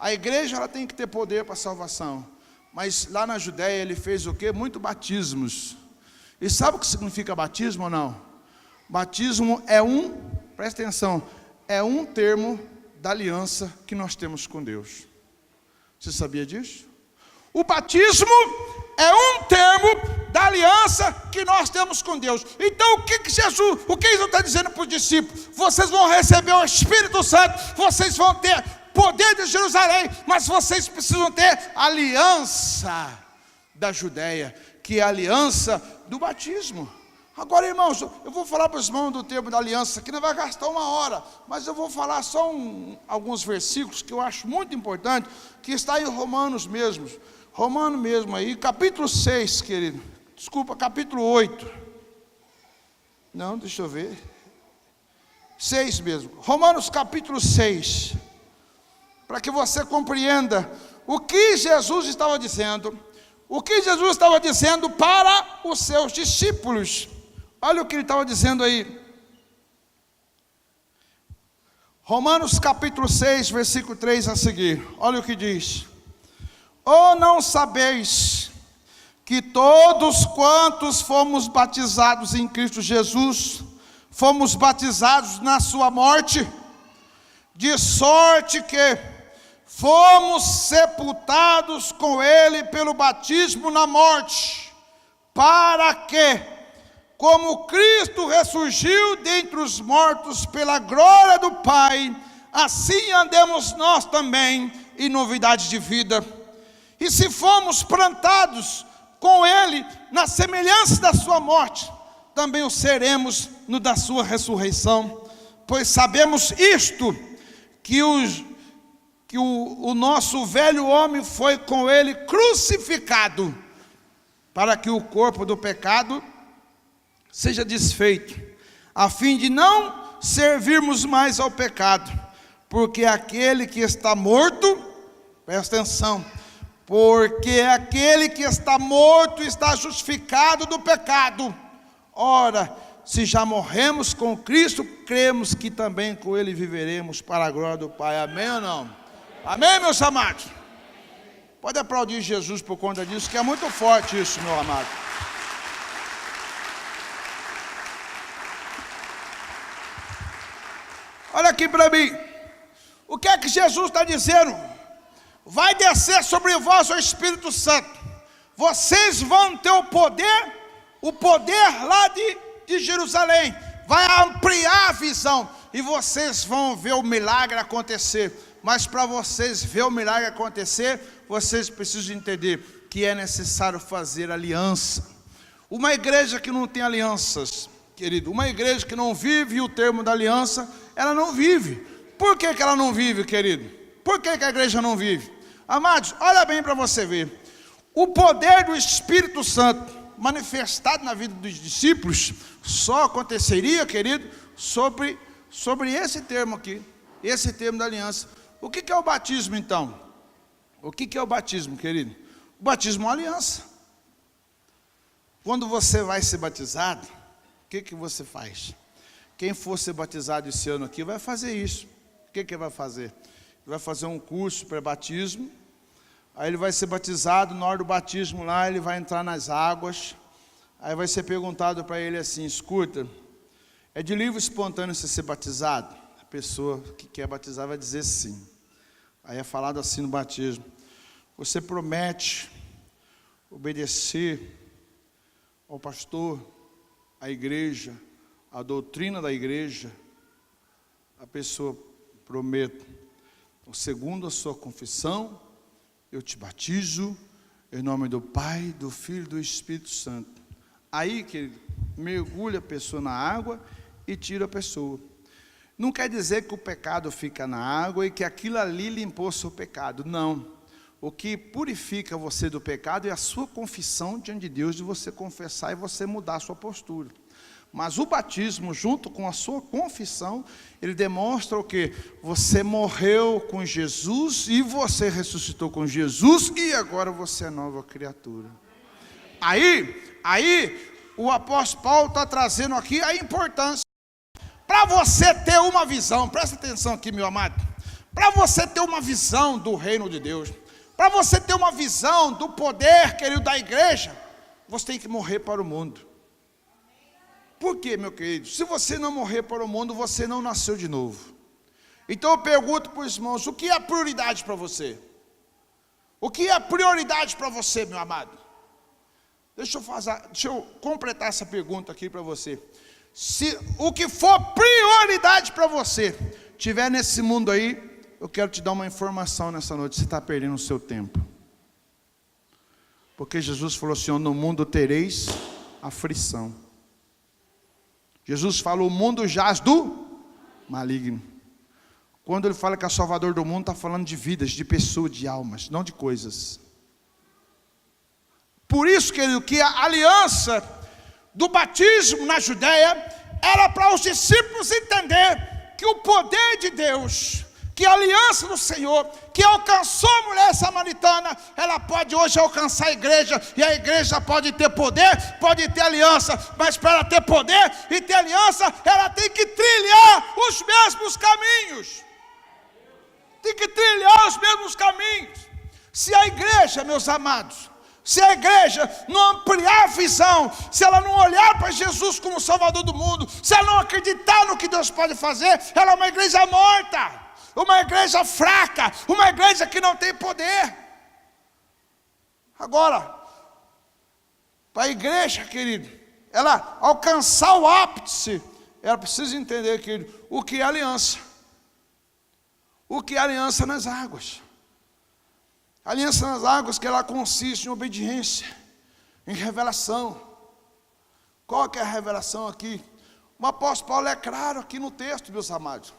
A igreja, ela tem que ter poder para a salvação. Mas lá na Judéia ele fez o quê? Muito batismos. E sabe o que significa batismo ou não? Batismo presta atenção, é um termo da aliança que nós temos com Deus. Você sabia disso? O batismo é um termo da aliança que nós temos com Deus. Então o que Jesus está dizendo para os discípulos? Vocês vão receber o Espírito Santo, vocês vão ter poder de Jerusalém, mas vocês precisam ter a aliança da Judéia, que é a aliança do batismo. Agora, irmãos, eu vou falar para os irmãos do termo da aliança, que não vai gastar 1 hora, mas eu vou falar só alguns versículos que eu acho muito importante, que está em Romanos mesmo aí, capítulo 6, querido, desculpa, capítulo 8, não, deixa eu ver, 6 mesmo, Romanos capítulo 6, para que você compreenda o que Jesus estava dizendo, para os seus discípulos. Olha o que ele estava dizendo aí. Romanos capítulo 6, versículo 3 a seguir. Olha o que diz. Ou não sabeis que todos quantos fomos batizados em Cristo Jesus, fomos batizados na sua morte, de sorte que fomos sepultados com Ele pelo batismo na morte, para que, como Cristo ressurgiu dentre os mortos pela glória do Pai, assim andemos nós também em novidade de vida. E se fomos plantados com Ele na semelhança da sua morte, também o seremos no da sua ressurreição. Pois sabemos isto, que o nosso velho homem foi com Ele crucificado, para que o corpo do pecado seja desfeito, a fim de não servirmos mais ao pecado, porque aquele que está morto, presta atenção, porque aquele que está morto está justificado do pecado. Ora, se já morremos com Cristo, cremos que também com Ele viveremos para a glória do Pai. Amém ou não? Amém, meus amados? Pode aplaudir Jesus por conta disso, que é muito forte isso, meu amado. Olha aqui para mim. O que é que Jesus está dizendo? Vai descer sobre vós o Espírito Santo. Vocês vão ter o poder lá de Jerusalém. Vai ampliar a visão. E vocês vão ver o milagre acontecer. Mas para vocês ver o milagre acontecer, vocês precisam entender que é necessário fazer aliança. Uma igreja que não tem alianças, querido, uma igreja que não vive o termo da aliança, ela não vive. Por que ela não vive, querido? Por que a igreja não vive? Amados, olha bem para você ver. O poder do Espírito Santo manifestado na vida dos discípulos só aconteceria, querido, sobre esse termo aqui, esse termo da aliança. O que é o batismo, então? O que é o batismo, querido? O batismo é uma aliança. Quando você vai ser batizado, o que você faz? Quem for ser batizado esse ano aqui vai fazer isso. O que ele vai fazer? Ele vai fazer um curso pré-batismo. Aí ele vai ser batizado. Na hora do batismo lá, ele vai entrar nas águas. Aí vai ser perguntado para ele assim: escuta, é de livre e espontâneo você ser batizado? A pessoa que quer batizar vai dizer sim. Aí é falado assim no batismo: você promete obedecer ao pastor, à igreja, à doutrina da igreja? A pessoa promete: então, segundo a sua confissão, eu te batizo em nome do Pai, do Filho e do Espírito Santo. Aí que mergulha a pessoa na água e tira a pessoa. Não quer dizer que o pecado fica na água e que aquilo ali limpou o seu pecado. Não. O que purifica você do pecado é a sua confissão diante de Deus, de você confessar e você mudar a sua postura. Mas o batismo, junto com a sua confissão, ele demonstra o quê? Você morreu com Jesus e você ressuscitou com Jesus e agora você é nova criatura. Aí o apóstolo Paulo está trazendo aqui a importância. Para você ter uma visão, presta atenção aqui, meu amado. Para você ter uma visão do reino de Deus, para você ter uma visão do poder, querido, da igreja, você tem que morrer para o mundo. Por quê, meu querido? Se você não morrer para o mundo, você não nasceu de novo. Então eu pergunto para os irmãos: o que é prioridade para você? O que é prioridade para você, meu amado? Deixa eu completar essa pergunta aqui para você. Se o que for prioridade para você tiver nesse mundo aí, eu quero te dar uma informação nessa noite: você está perdendo o seu tempo. Porque Jesus falou assim: no mundo tereis aflição. Jesus falou: o mundo jaz do maligno. Quando ele fala que é o salvador do mundo, está falando de vidas, de pessoas, de almas, não de coisas. Por isso, querido, que a aliança do batismo na Judéia era para os discípulos entender que o poder de Deus, que a aliança do Senhor, que alcançou a mulher samaritana, ela pode hoje alcançar a igreja, e a igreja pode ter poder, pode ter aliança, mas para ela ter poder e ter aliança, ela tem que trilhar os mesmos caminhos. Tem que trilhar os mesmos caminhos. Se a igreja, meus amados, se a igreja não ampliar a visão, se ela não olhar para Jesus como Salvador do mundo, se ela não acreditar no que Deus pode fazer, ela é uma igreja morta, uma igreja fraca, uma igreja que não tem poder. Agora, para a igreja, querido, ela alcançar o ápice, ela precisa entender, querido, o que é aliança. O que é aliança nas águas. A aliança nas águas, que ela consiste em obediência, em revelação. Qual que é a revelação aqui? O apóstolo Paulo é claro aqui no texto, meus amados.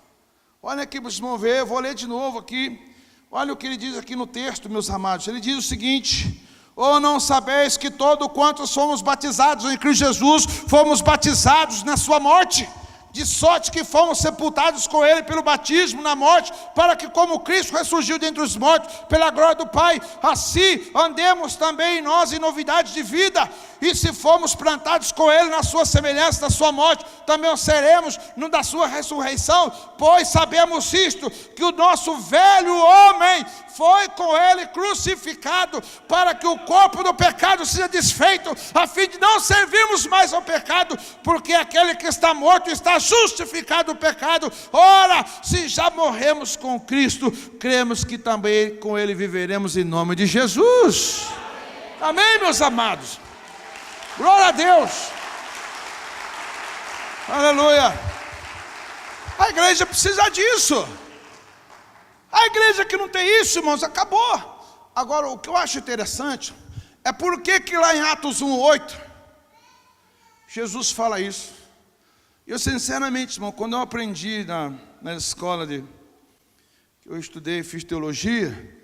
Olha aqui para vocês vão ver, eu vou ler de novo aqui. Olha o que ele diz aqui no texto, meus amados. Ele diz o seguinte: ou não sabeis que todo quanto somos batizados em Cristo Jesus, fomos batizados na sua morte? de sorte que fomos sepultados com ele pelo batismo na morte, para que como Cristo ressurgiu dentre os mortos, pela glória do Pai, assim andemos também nós em novidade de vida. E se formos plantados com ele na sua semelhança, na sua morte, também o seremos no da sua ressurreição. Pois sabemos isto, que o nosso velho homem foi com ele crucificado, para que o corpo do pecado seja desfeito, a fim de não servirmos mais ao pecado, porque aquele que está morto está justificado do pecado. Ora, se já morremos com Cristo, cremos que também com ele viveremos em nome de Jesus. Amém, meus amados? Glória a Deus. Aleluia. A igreja precisa disso. A igreja que não tem isso, irmãos, acabou. Agora, o que eu acho interessante é porque que lá em Atos 1:8 Jesus fala isso. Eu sinceramente, irmão, quando eu aprendi na escola que eu estudei, fiz teologia,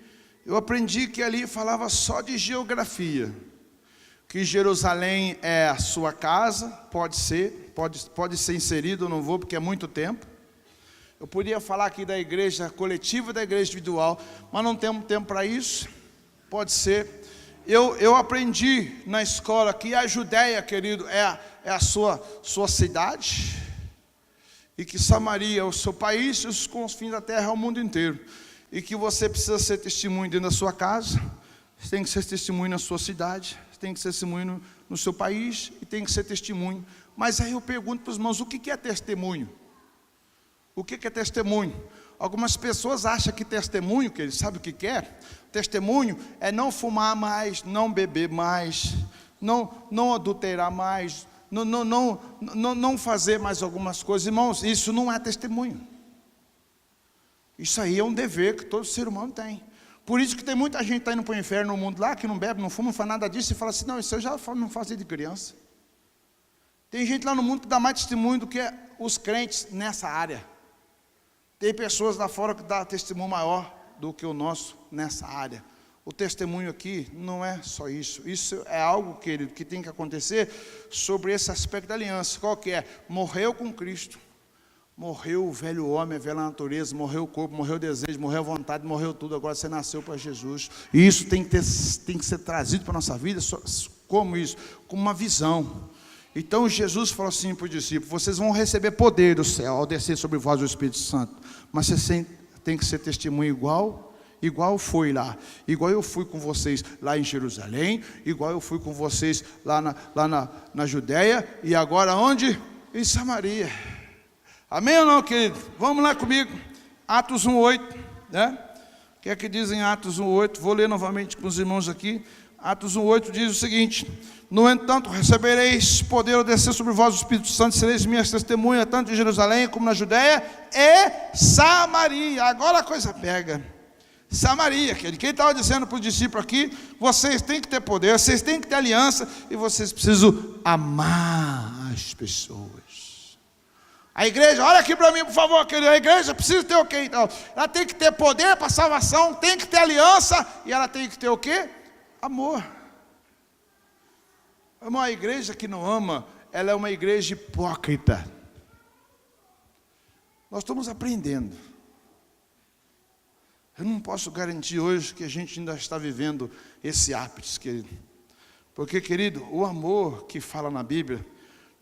eu aprendi que ali falava só de geografia, que Jerusalém é a sua casa, pode ser inserido, eu não vou porque é muito tempo. Eu podia falar aqui da igreja coletiva e da igreja individual, mas não temos tempo para isso. Pode ser. Eu aprendi na escola que a Judéia, querido, é a sua cidade, e que Samaria é o seu país, e os confins da terra é o mundo inteiro. E que você precisa ser testemunho dentro da sua casa, você tem que ser testemunho na sua cidade, você tem que ser testemunho no seu país, e tem que ser testemunho. Mas aí eu pergunto para os irmãos, o que é testemunho? O que é testemunho? Algumas pessoas acham que testemunho, que eles sabem o que é? Testemunho é não fumar mais, não beber mais, não adulterar mais, não fazer mais algumas coisas. Irmãos, isso não é testemunho. Isso aí é um dever que todo ser humano tem. Por isso que tem muita gente que está indo para o inferno no mundo lá, que não bebe, não fuma, não faz nada disso, e fala assim, não, isso eu já não fazia de criança. Tem gente lá no mundo que dá mais testemunho do que os crentes nessa área. Tem pessoas lá fora que dão testemunho maior do que o nosso nessa área. O testemunho aqui não é só isso. Isso é algo, querido, que tem que acontecer sobre esse aspecto da aliança. Qual que é? Morreu com Cristo. Morreu o velho homem, a velha natureza, morreu o corpo, morreu o desejo, morreu a vontade, morreu tudo. Agora você nasceu para Jesus. E isso tem que ser trazido para a nossa vida. Como isso? Como uma visão. Então Jesus falou assim para os discípulos, vocês vão receber poder do céu ao descer sobre vós o Espírito Santo, mas vocês têm que ser testemunho igual foi lá, igual eu fui com vocês lá em Jerusalém, igual eu fui com vocês lá na Judéia, e agora onde? Em Samaria. Amém ou não, querido? Vamos lá comigo, Atos 1:8, né? O que é que diz em Atos 1:8? Vou ler novamente com os irmãos aqui. Atos 1:8 diz o seguinte: no entanto, recebereis poder ao descer sobre vós o Espírito Santo, sereis minhas testemunhas, tanto em Jerusalém como na Judéia e Samaria. Agora a coisa pega. Samaria, quem estava dizendo para os discípulos aqui, vocês têm que ter poder, vocês têm que ter aliança, e vocês precisam amar as pessoas. A igreja, olha aqui para mim, por favor, querido. A igreja precisa ter o quê? Então, ela tem que ter poder para salvação, tem que ter aliança, e ela tem que ter o quê? Amor. Uma igreja que não ama, ela é uma igreja hipócrita. Nós estamos aprendendo. Eu não posso garantir hoje que a gente ainda está vivendo esse ápice, querido. Porque, querido, o amor que fala na Bíblia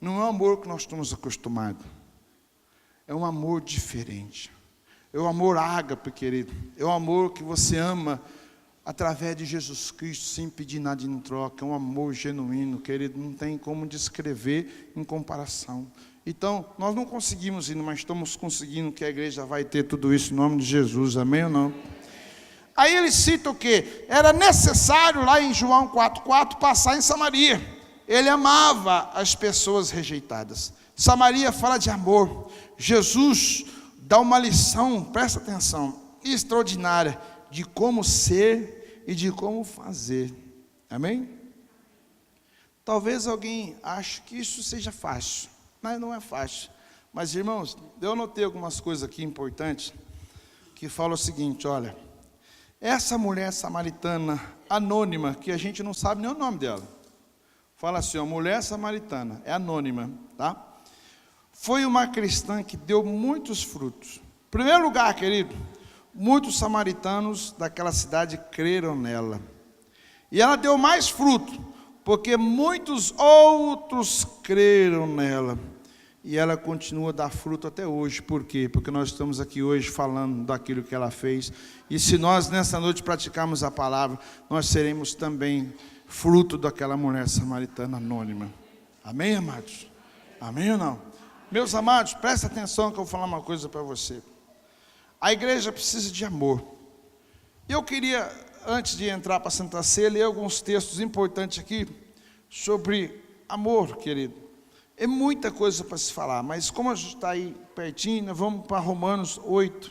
não é o amor que nós estamos acostumados. É um amor diferente. É o amor ágape, querido. É o amor que você ama através de Jesus Cristo, sem pedir nada em troca. É um amor genuíno, querido. Não tem como descrever em comparação. Então, nós não conseguimos ir, mas estamos conseguindo que a igreja vai ter tudo isso em nome de Jesus. Amém ou não? Aí ele cita o quê? Era necessário, lá em João 4,4, passar em Samaria. Ele amava as pessoas rejeitadas. Samaria fala de amor. Jesus dá uma lição, presta atenção, extraordinária, de como ser e de como fazer. Amém? Talvez alguém ache que isso seja fácil, mas não é fácil. Mas, irmãos, eu notei algumas coisas aqui importantes, que falam o seguinte, olha, essa mulher samaritana anônima, que a gente não sabe nem o nome dela, fala assim, ó, mulher samaritana, é anônima, tá? foi uma cristã que deu muitos frutos. Em primeiro lugar, querido, muitos samaritanos daquela cidade creram nela. E ela deu mais fruto, porque muitos outros creram nela. E ela continua a dar fruto até hoje. Por quê? Porque nós estamos aqui hoje falando daquilo que ela fez. E se nós nessa noite praticarmos a palavra, nós seremos também fruto daquela mulher samaritana anônima. Amém, amados? Amém ou não? Meus amados, presta atenção que eu vou falar uma coisa para você. A igreja precisa de amor. Eu queria, antes de entrar para a Santa Ceia, ler alguns textos importantes aqui sobre amor, querido. É muita coisa para se falar, mas como a gente está aí pertinho, nós vamos para Romanos 8.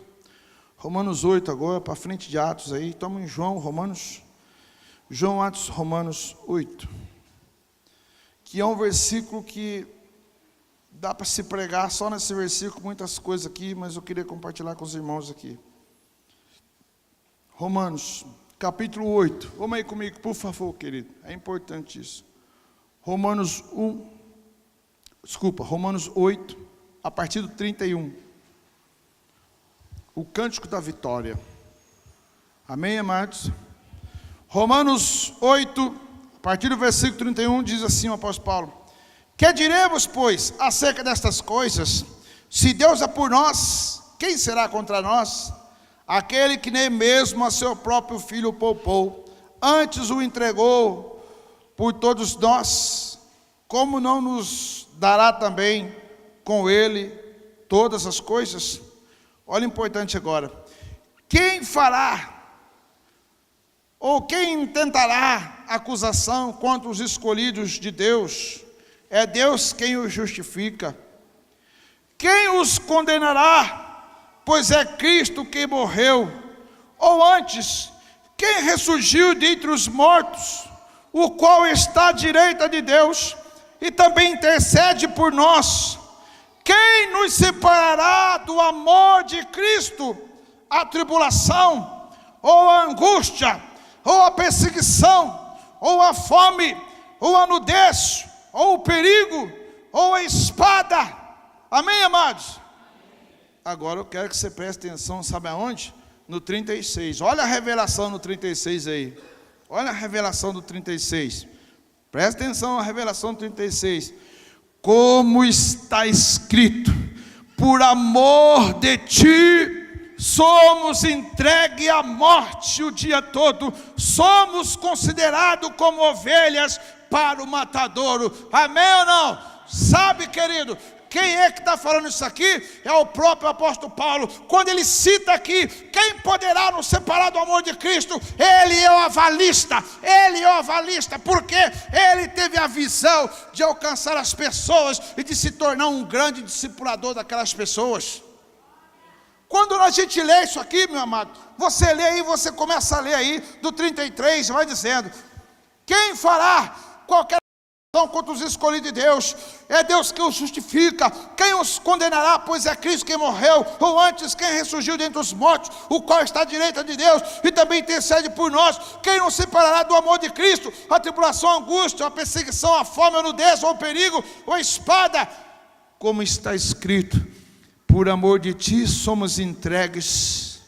Romanos 8 agora, para frente de Atos aí. Toma em João, Atos, Romanos 8. Que é um versículo que dá para se pregar só nesse versículo, muitas coisas aqui, mas eu queria compartilhar com os irmãos aqui. Romanos, capítulo 8. Vamos aí comigo, por favor, querido. É importante isso. Romanos 8, a partir do 31. O cântico da vitória. Amém, amados? Romanos 8, a partir do versículo 31, diz assim o apóstolo Paulo: que diremos, pois, acerca destas coisas? Se Deus é por nós, quem será contra nós? Aquele que nem mesmo a seu próprio filho poupou, antes o entregou por todos nós, como não nos dará também com ele todas as coisas? Olha o importante agora. Quem fará, ou quem intentará acusação contra os escolhidos de Deus? É Deus quem os justifica. Quem os condenará? Pois é Cristo quem morreu. Ou antes, quem ressurgiu dentre os mortos, o qual está à direita de Deus e também intercede por nós. Quem nos separará do amor de Cristo? A tribulação, ou a angústia, ou a perseguição, ou a fome, ou a nudez, ou o perigo, ou a espada. Amém, amados? Agora eu quero que você preste atenção, sabe aonde? No 36. Olha a revelação no 36 aí. Olha a revelação do 36. Presta atenção na revelação do 36. Como está escrito: por amor de ti somos entregues à morte o dia todo, somos considerados como ovelhas para o matadouro. Amém ou não? Sabe, querido, quem é que está falando isso aqui? É o próprio apóstolo Paulo. Quando ele cita aqui: quem poderá nos separar do amor de Cristo? Ele é o avalista. Ele é o avalista, porque ele teve a visão de alcançar as pessoas e de se tornar um grande discipulador daquelas pessoas. Quando a gente lê isso aqui, meu amado, você lê aí, você começa a ler aí do 33, vai dizendo: quem fará qualquer contra os escolhidos de Deus? É Deus que os justifica. Quem os condenará? Pois é Cristo quem morreu, ou antes, quem ressurgiu dentre os mortos, o qual está à direita de Deus e também intercede por nós. Quem nos separará do amor de Cristo? A tribulação, a angústia, a perseguição, a fome, a nudez, ou o perigo, ou a espada. Como está escrito: por amor de ti somos entregues,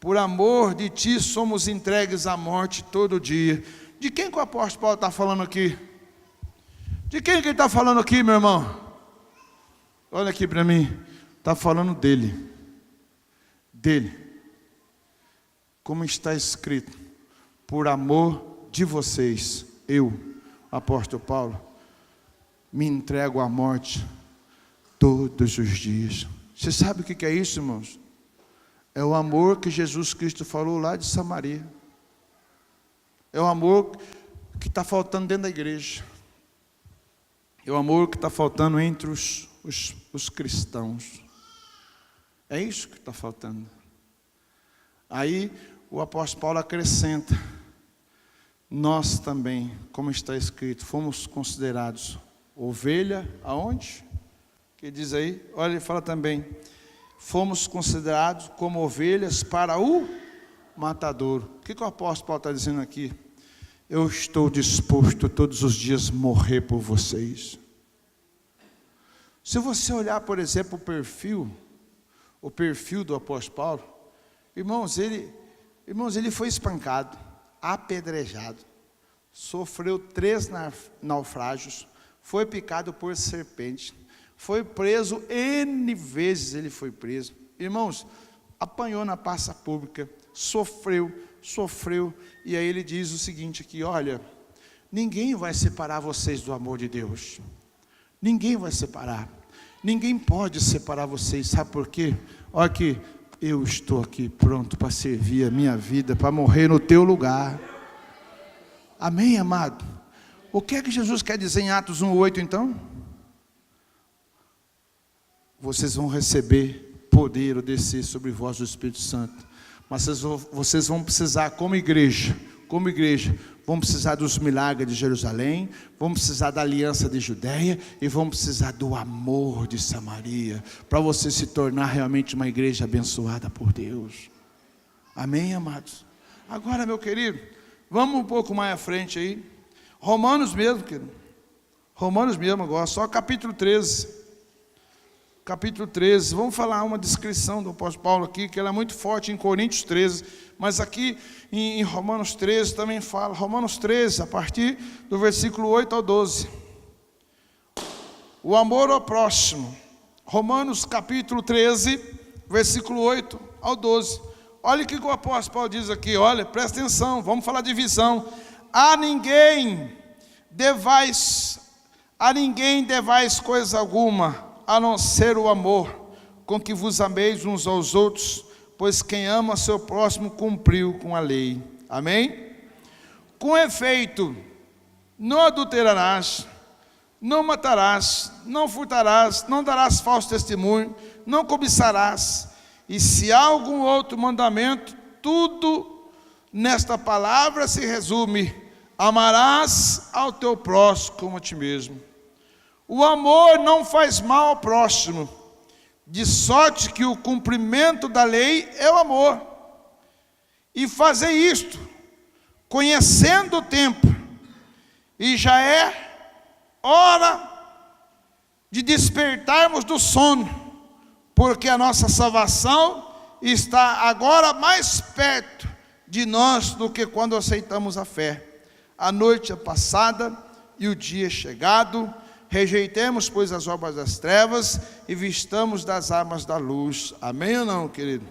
por amor de ti somos entregues à morte todo dia. De quem que o apóstolo Paulo está falando aqui? De quem que ele está falando aqui, meu irmão? Olha aqui para mim. Está falando dele. Dele. Como está escrito: por amor de vocês, eu, apóstolo Paulo, me entrego à morte todos os dias. Você sabe o que é isso, irmãos? É o amor que Jesus Cristo falou lá de Samaria. É o amor que está faltando dentro da igreja. É o amor que está faltando entre os cristãos. É isso que está faltando. Aí o apóstolo Paulo acrescenta: nós também, como está escrito, fomos considerados ovelha, aonde? Que diz aí? Olha, ele fala também: fomos considerados como ovelhas para o matadouro. O que o apóstolo Paulo está dizendo aqui? Eu estou disposto todos os dias morrer por vocês. Se você olhar, por exemplo, o perfil do apóstolo Paulo, irmãos, ele foi espancado, apedrejado, sofreu 3 naufrágios, foi picado por serpente, foi preso N vezes, ele foi preso. Irmãos, apanhou na praça pública, sofreu, e aí ele diz o seguinte aqui: olha, ninguém vai separar vocês do amor de Deus, ninguém vai separar, ninguém pode separar vocês, sabe por quê? Olha aqui, eu estou aqui pronto para servir a minha vida, para morrer no teu lugar. Amém, amado? O que é que Jesus quer dizer em Atos 1:8 então? Vocês vão receber poder ou descer sobre vós o Espírito Santo, mas vocês vão precisar, como igreja, vão precisar dos milagres de Jerusalém, vão precisar da aliança de Judeia e vão precisar do amor de Samaria, para você se tornar realmente uma igreja abençoada por Deus. Amém, amados? Agora, meu querido, vamos um pouco mais à frente aí, Romanos mesmo, querido, Romanos mesmo agora, só capítulo 13, vamos falar uma descrição do apóstolo Paulo aqui, que ela é muito forte em Coríntios 13, mas aqui em Romanos 13 também fala, Romanos 13, a partir do versículo 8 ao 12, o amor ao próximo, Romanos capítulo 13, versículo 8 ao 12, olha o que o apóstolo Paulo diz aqui, olha, presta atenção, vamos falar de visão. A ninguém devais coisa alguma, a não ser o amor, com que vos ameis uns aos outros, pois quem ama seu próximo cumpriu com a lei. Amém? Com efeito, não adulterarás, não matarás, não furtarás, não darás falso testemunho, não cobiçarás, e se há algum outro mandamento, tudo nesta palavra se resume: amarás ao teu próximo como a ti mesmo. O amor não faz mal ao próximo, de sorte que o cumprimento da lei é o amor. E fazer isto, conhecendo o tempo, e já é hora de despertarmos do sono, porque a nossa salvação está agora mais perto de nós do que quando aceitamos a fé. A noite é passada e o dia é chegado. Rejeitemos, pois, as obras das trevas e vistamos das armas da luz. Amém ou não, querido?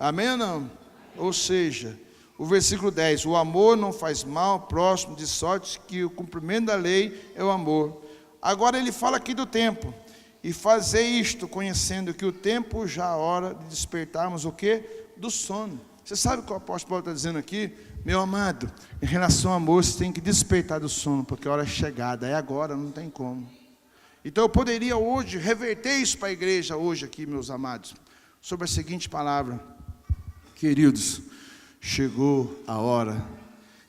Amém ou não? Ou seja, o versículo 10, o amor não faz mal ao próximo, de sorte que o cumprimento da lei é o amor. Agora ele fala aqui do tempo. E fazer isto, conhecendo que o tempo já é a hora de despertarmos o quê? Do sono. Você sabe o que o apóstolo Paulo está dizendo aqui? Meu amado, em relação ao amor, você tem que despertar do sono, porque a hora é chegada, é agora, não tem como. Então eu poderia hoje reverter isso para a igreja, hoje aqui, meus amados, sobre a seguinte palavra: queridos, chegou a hora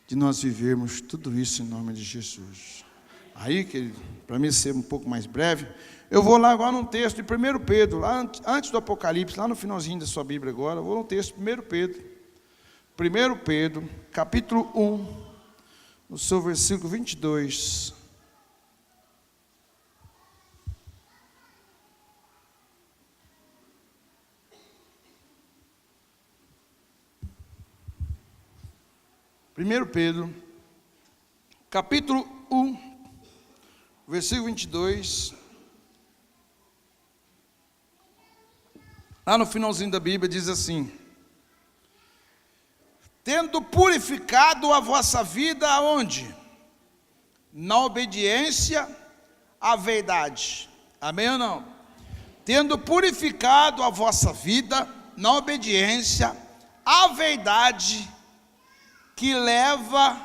de nós vivermos tudo isso em nome de Jesus. Aí, querido, para mim ser um pouco mais breve, eu vou lá agora num texto de 1 Pedro, lá antes do Apocalipse, lá no finalzinho da sua Bíblia agora, eu vou num texto de 1 Pedro, capítulo 1, no seu versículo 22. Primeiro Pedro, capítulo 1, versículo 22. Lá no finalzinho da Bíblia diz assim: tendo purificado a vossa vida aonde? Na obediência à verdade. Amém ou não? Tendo purificado a vossa vida na obediência à verdade, que leva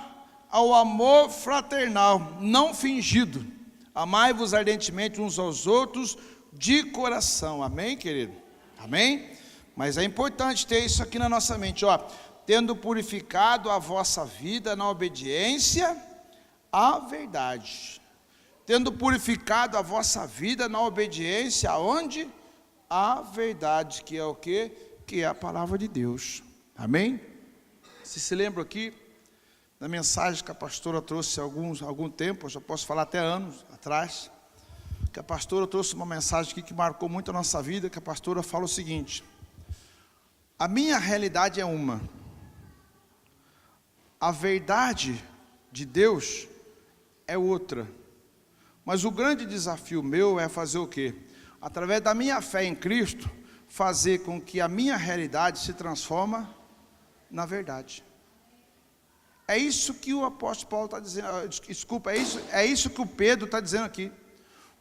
ao amor fraternal, não fingido. Amai-vos ardentemente uns aos outros de coração. Amém, querido? Amém? Mas é importante ter isso aqui na nossa mente, ó. Tendo purificado a vossa vida na obediência à verdade. Tendo purificado a vossa vida na obediência aonde? À verdade, que é o quê? Que é a palavra de Deus. Amém? Se lembra aqui da mensagem que a pastora trouxe há algum tempo, eu já posso falar até anos atrás, que a pastora trouxe uma mensagem aqui que marcou muito a nossa vida, que a pastora fala o seguinte: a minha realidade é uma, a verdade de Deus é outra, mas o grande desafio meu é fazer o quê? Através da minha fé em Cristo, fazer com que a minha realidade se transforme na verdade. É isso que o apóstolo Paulo está dizendo, desculpa, é isso que o Pedro está dizendo aqui.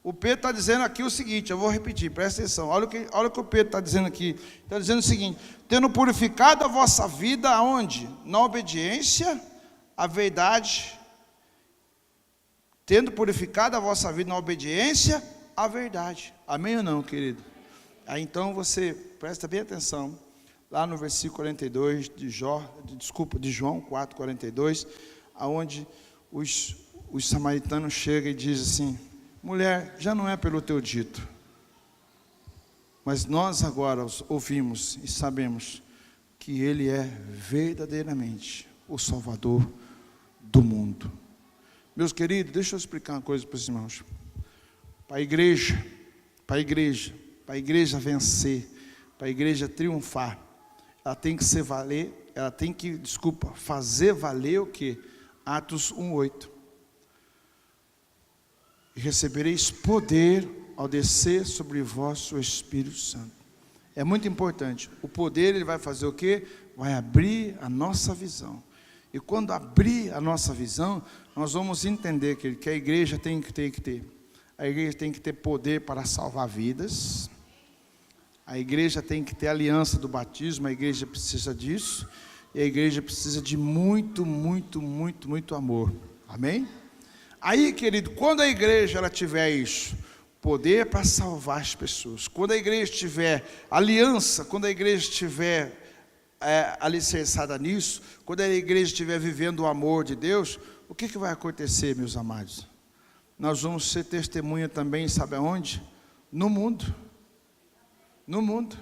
O Pedro está dizendo aqui o seguinte, eu vou repetir, presta atenção, olha o que o Pedro está dizendo aqui. Está dizendo o seguinte: tendo purificado a vossa vida aonde? Na obediência à verdade. Tendo purificado a vossa vida na obediência à verdade. Amém ou não, querido? Aí então você presta bem atenção. Lá no versículo 42 de João 4:42, aonde os samaritanos chegam e dizem assim: mulher, já não é pelo teu dito, mas nós agora ouvimos e sabemos que Ele é verdadeiramente o Salvador do mundo. Meus queridos, deixa eu explicar uma coisa para os irmãos. Para a igreja vencer, para a igreja triunfar, ela tem que fazer valer o que? Atos 1:8. E recebereis poder ao descer sobre vós o Espírito Santo. É muito importante. O poder, ele vai fazer o quê? Vai abrir a nossa visão. E quando abrir a nossa visão, nós vamos entender que a igreja tem que ter. A igreja tem que ter poder para salvar vidas. A igreja tem que ter aliança do batismo, a igreja precisa disso, e a igreja precisa de muito amor, amém? Aí, querido, quando a igreja ela tiver isso, poder para salvar as pessoas, quando a igreja tiver aliança, quando a igreja estiver alicerçada nisso, quando a igreja estiver vivendo o amor de Deus, o que vai acontecer, meus amados? Nós vamos ser testemunha também, sabe aonde? No mundo. No mundo.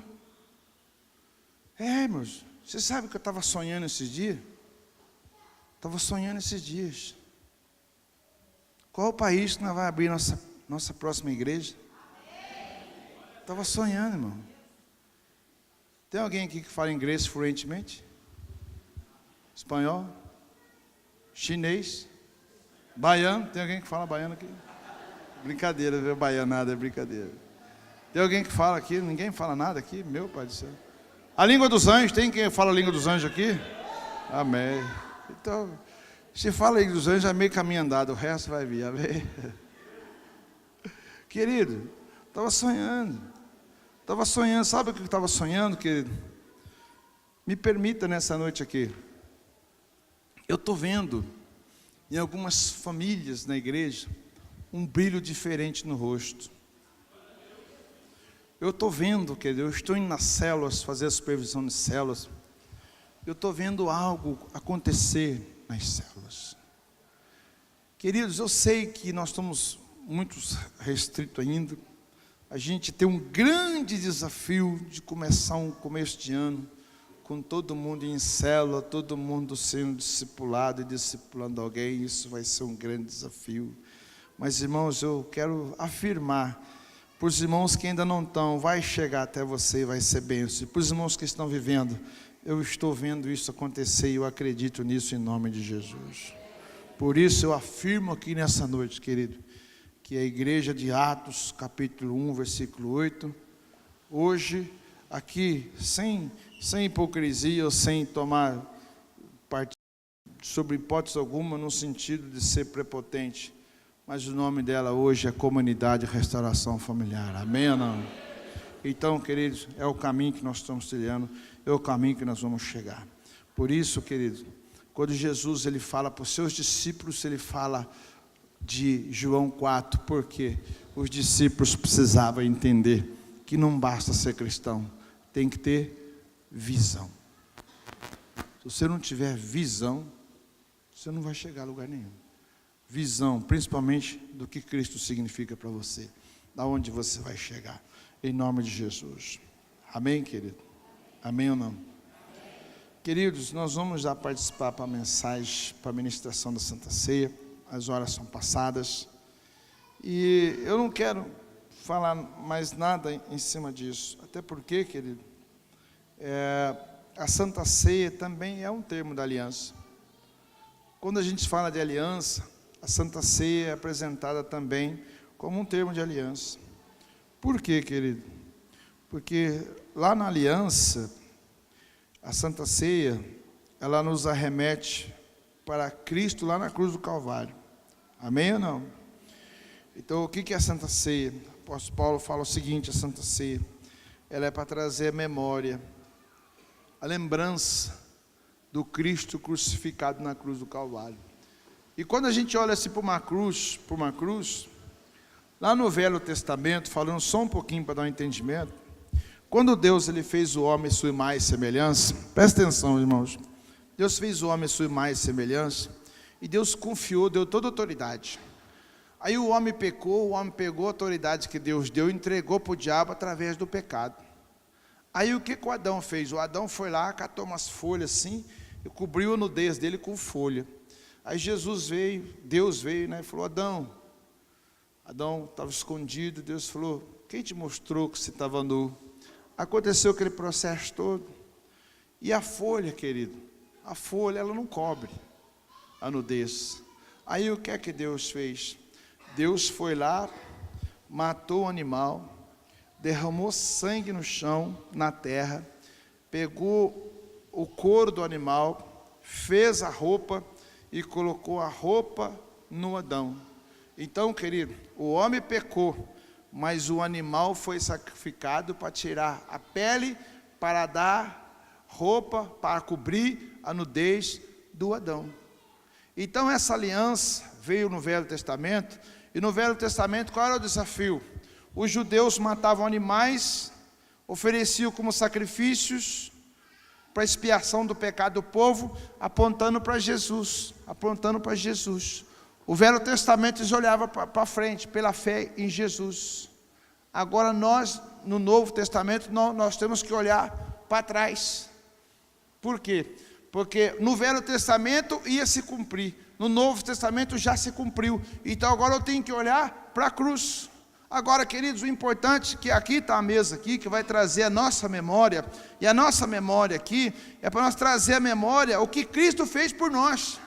Irmãos, você sabe que eu estava sonhando esses dias? Qual o país que nós vamos abrir nossa próxima igreja? Estava sonhando, irmão. Tem alguém aqui que fala inglês fluentemente? Espanhol? Chinês? Baiano? Tem alguém que fala baiano aqui? Brincadeira, viu? Baianada é brincadeira. Tem alguém que fala aqui? Ninguém fala nada aqui? Meu Pai do céu. A língua dos anjos, tem quem fala a língua dos anjos aqui? Amém. Então, se fala a língua dos anjos, é meio caminho andado, o resto vai vir, amém. Querido, estava sonhando, sabe o que eu estava sonhando, querido? Me permita nessa noite aqui. Eu estou vendo, em algumas famílias na igreja, um brilho diferente no rosto. Eu estou vendo, querido, eu estou indo nas células, fazer a supervisão de células, eu estou vendo algo acontecer nas células. Queridos, eu sei que nós estamos muito restritos ainda, a gente tem um grande desafio de começar um começo de ano, com todo mundo em célula, todo mundo sendo discipulado e discipulando alguém, isso vai ser um grande desafio. Mas irmãos, eu quero afirmar, para os irmãos que ainda não estão, vai chegar até você e vai ser bênção. E para os irmãos que estão vivendo, eu estou vendo isso acontecer e eu acredito nisso em nome de Jesus. Por isso eu afirmo aqui nessa noite, querido, que a igreja de Atos, capítulo 1, versículo 8, hoje, aqui, sem hipocrisia ou sem tomar partido sobre hipótese alguma, no sentido de ser prepotente, mas o nome dela hoje é Comunidade Restauração Familiar, amém ou não? Então, queridos, é o caminho que nós estamos trilhando, é o caminho que nós vamos chegar. Por isso, queridos, quando Jesus ele fala para os seus discípulos, ele fala de João 4, porque os discípulos precisavam entender que não basta ser cristão, tem que ter visão. Se você não tiver visão, você não vai chegar a lugar nenhum. Visão, principalmente do que Cristo significa para você, da onde você vai chegar, em nome de Jesus. Amém, querido? Amém ou não? Amém. Queridos, nós vamos já participar para a mensagem, para a ministração da Santa Ceia. As horas são passadas E eu não quero falar mais nada em cima disso, até porque, querido, a Santa Ceia também é um termo da aliança. Quando a gente fala de aliança, a Santa Ceia é apresentada também como um termo de aliança. Por quê, querido? Porque lá na aliança, a Santa Ceia, ela nos arremete para Cristo lá na cruz do Calvário. Amém ou não? Então, o que é a Santa Ceia? O apóstolo Paulo fala o seguinte: a Santa Ceia, ela é para trazer a memória, a lembrança do Cristo crucificado na cruz do Calvário. E quando a gente olha assim para uma cruz, lá no Velho Testamento, falando só um pouquinho para dar um entendimento, quando Deus ele fez o homem sua imagem e semelhança, presta atenção, irmãos, Deus fez o homem sua imagem e semelhança, e Deus confiou, deu toda a autoridade. Aí o homem pecou, o homem pegou a autoridade que Deus deu e entregou para o diabo através do pecado. Aí o que o Adão fez? O Adão foi lá, catou umas folhas assim, e cobriu a nudez dele com folha. Aí Jesus veio, Deus veio, né, e falou: Adão estava escondido. Deus falou: quem te mostrou que você estava nu? Aconteceu aquele processo todo. E a folha, querido, a folha ela não cobre a nudez. Aí o que é que Deus fez? Deus foi lá, matou o animal, derramou sangue no chão, na terra, pegou o couro do animal, fez a roupa e colocou a roupa no Adão. Então, querido, o homem pecou, mas o animal foi sacrificado para tirar a pele, para dar roupa, para cobrir a nudez do Adão. Então essa aliança veio no Velho Testamento, e no Velho Testamento qual era o desafio? Os judeus matavam animais, ofereciam como sacrifícios para expiação do pecado do povo, apontando para Jesus, O Velho Testamento eles olhavam para frente, pela fé em Jesus. Agora nós, no Novo Testamento, nós temos que olhar para trás. Por quê? Porque no Velho Testamento ia se cumprir, no Novo Testamento já se cumpriu. Então agora eu tenho que olhar para a cruz. Agora, queridos, o importante é que aqui está a mesa aqui, que vai trazer a nossa memória, e a nossa memória aqui é para nós trazer a memória o que Cristo fez por nós.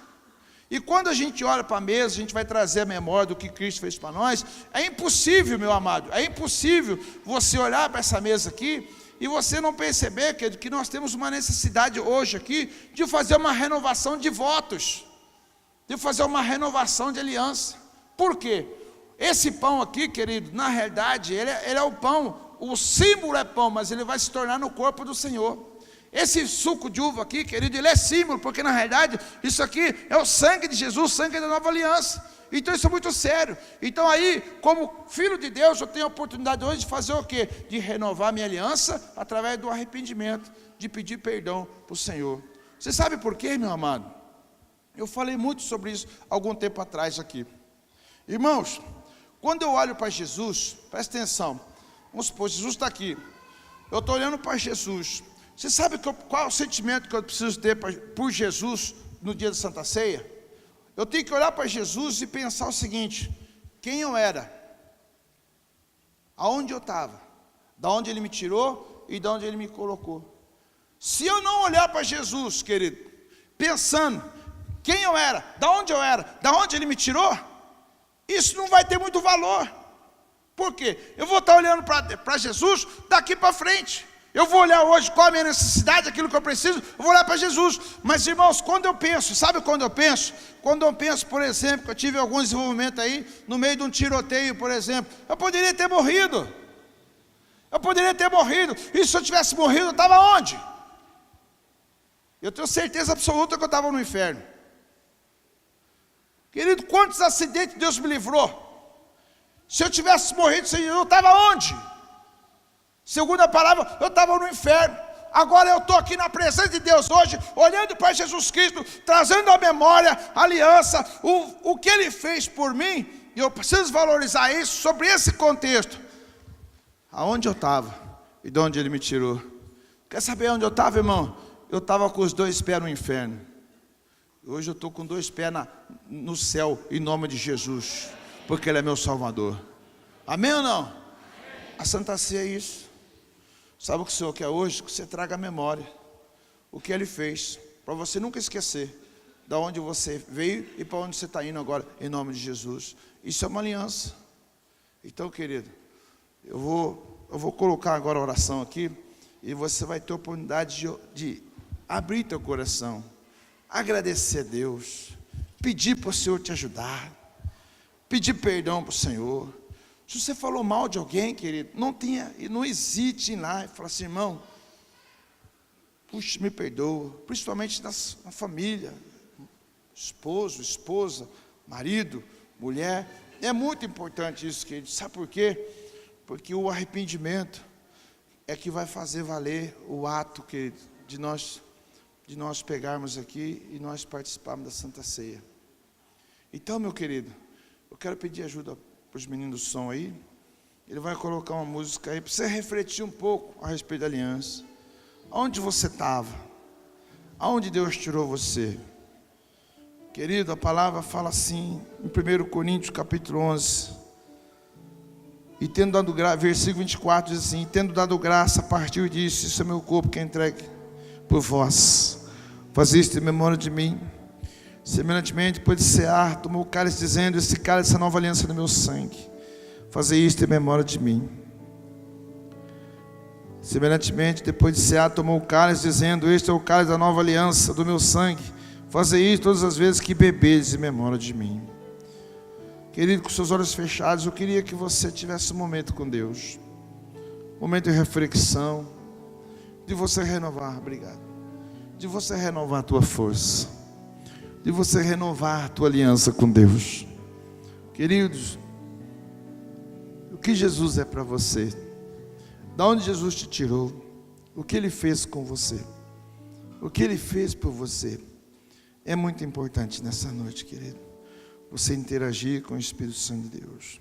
E quando a gente olha para a mesa, a gente vai trazer a memória do que Cristo fez para nós. É impossível, meu amado, é impossível você olhar para essa mesa aqui e você não perceber que nós temos uma necessidade hoje aqui de fazer uma renovação de votos, de fazer uma renovação de aliança. Por quê? Esse pão aqui, querido, na realidade, ele é o pão, o símbolo é pão, mas ele vai se tornar no corpo do Senhor. Esse suco de uva aqui, querido, ele é símbolo, porque na realidade, isso aqui é o sangue de Jesus, o sangue da nova aliança. Então isso é muito sério. Então aí, como filho de Deus, eu tenho a oportunidade hoje de fazer o quê? De renovar minha aliança, através do arrependimento, de pedir perdão para o Senhor. Você sabe por quê, meu amado? Eu falei muito sobre isso algum tempo atrás aqui. Irmãos, quando eu olho para Jesus, presta atenção, vamos supor, Jesus está aqui, eu estou olhando para Jesus. Você sabe qual é o sentimento que eu preciso ter por Jesus no dia da Santa Ceia? Eu tenho que olhar para Jesus e pensar o seguinte: quem eu era, aonde eu estava, da onde Ele me tirou e da onde Ele me colocou. Se eu não olhar para Jesus, querido, pensando quem eu era, da onde Ele me tirou, isso não vai ter muito valor. Por quê? Eu vou estar olhando para Jesus daqui para frente. Eu vou olhar hoje qual é a minha necessidade, aquilo que eu preciso, eu vou olhar para Jesus. Mas, irmãos, quando eu penso, sabe quando eu penso? Quando eu penso, por exemplo, que eu tive algum desenvolvimento aí, no meio de um tiroteio, por exemplo, eu poderia ter morrido. E se eu tivesse morrido, eu estava onde? Eu tenho certeza absoluta que eu estava no inferno. Querido, quantos acidentes Deus me livrou? Se eu tivesse morrido, eu estava onde? Segundo a palavra, eu estava no inferno. Agora eu estou aqui na presença de Deus hoje, olhando para Jesus Cristo, trazendo à memória, a aliança, o que Ele fez por mim, e eu preciso valorizar isso, sobre esse contexto. Aonde eu estava e de onde Ele me tirou. Quer saber onde eu estava, irmão? Eu estava com os 2 pés no inferno. Hoje eu estou com 2 pés no céu, em nome de Jesus. porque Ele é meu Salvador. Amém ou não? A Santa Ceia é isso. Sabe o que o Senhor quer hoje? Que você traga a memória o que Ele fez, para você nunca esquecer da onde você veio e para onde você está indo agora, em nome de Jesus. Isso é uma aliança. Então, querido, eu vou colocar agora a oração aqui, e você vai ter a oportunidade de abrir teu coração, agradecer a Deus, pedir para o Senhor te ajudar, pedir perdão para o Senhor. Se você falou mal de alguém, querido, não hesite em ir lá e falar assim: irmão, puxa, me perdoa, principalmente na família, esposo, esposa, marido, mulher. É muito importante isso, querido. Sabe por quê? Porque o arrependimento é que vai fazer valer o ato, querido, de nós pegarmos aqui e nós participarmos da Santa Ceia. Então, meu querido, eu quero pedir ajuda para os meninos do som aí. Ele vai colocar uma música aí para você refletir um pouco a respeito da aliança. Aonde você estava? Aonde Deus tirou você? Querido, a palavra fala assim, em 1 Coríntios capítulo 11, e tendo dado graça, versículo 24 diz assim: tendo dado graça, partiu disso, isso é meu corpo que é entregue por vós, fazei isto em memória de mim. Semelhantemente, depois de cear, tomou o cálice, dizendo: esse cálice é a nova aliança do meu sangue, fazei isto em memória de mim. Semelhantemente, depois de cear, tomou o cálice, dizendo: este é o cálice da nova aliança do meu sangue, fazei isto todas as vezes que bebedes em memória de mim. Querido, com seus olhos fechados, eu queria que você tivesse um momento com Deus, um momento de reflexão, de você renovar, obrigado, de você renovar a tua força, de você renovar a tua aliança com Deus. Queridos, o que Jesus é para você? Da onde Jesus te tirou? O que Ele fez com você? O que Ele fez por você? É muito importante nessa noite, querido, você interagir com o Espírito Santo de Deus.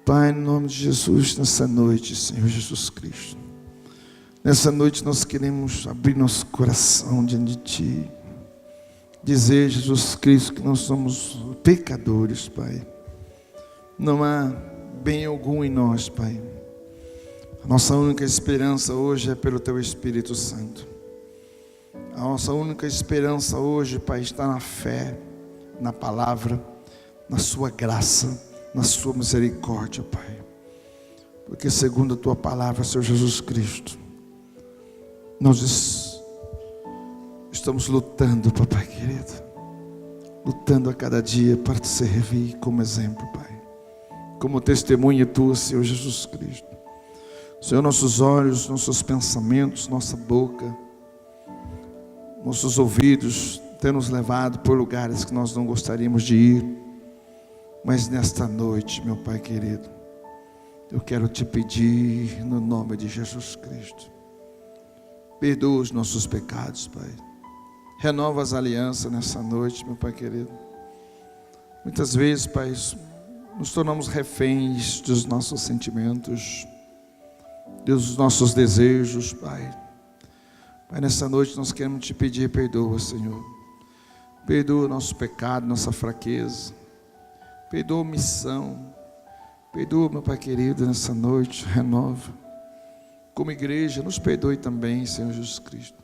Pai, em nome de Jesus, nessa noite, Senhor Jesus Cristo, nessa noite nós queremos abrir nosso coração diante de Ti, dizer, Jesus Cristo, que nós somos pecadores, Pai. Não há bem algum em nós, Pai. A nossa única esperança hoje é pelo Teu Espírito Santo. A nossa única esperança hoje, Pai, está na fé, na palavra, na Sua graça, na Sua misericórdia, Pai. Porque segundo a Tua palavra, Senhor Jesus Cristo, nós estamos lutando, Papai querido, lutando a cada dia para Te servir como exemplo, Pai, como testemunha Tua, Senhor Jesus Cristo. Senhor, nossos olhos, nossos pensamentos, nossa boca, nossos ouvidos têm nos levado por lugares que nós não gostaríamos de ir, mas nesta noite, meu Pai querido, eu quero Te pedir no nome de Jesus Cristo, perdoa os nossos pecados, Pai. Renova as alianças nessa noite, meu Pai querido. Muitas vezes, Pai, nos tornamos reféns dos nossos sentimentos, dos nossos desejos, Pai. Pai, nessa noite nós queremos Te pedir, perdoa, Senhor. Perdoa o nosso pecado, nossa fraqueza. Perdoa a omissão. Perdoa, meu Pai querido, nessa noite, renova. Como igreja, nos perdoe também, Senhor Jesus Cristo.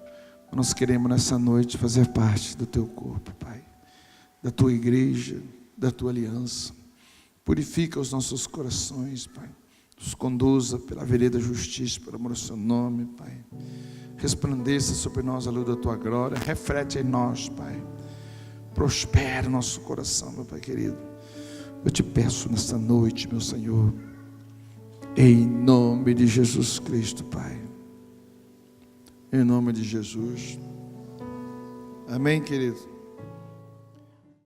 Nós queremos nessa noite fazer parte do Teu corpo, Pai, da Tua igreja, da Tua aliança. Purifica os nossos corações, Pai. Nos conduza pela vereda da justiça, pelo amor do Seu nome, Pai. Resplandeça sobre nós a luz da Tua glória. Reflete em nós, Pai. Prospera o nosso coração, meu Pai querido. Eu Te peço nesta noite, meu Senhor, em nome de Jesus Cristo, Pai. Em nome de Jesus. Amém, querido?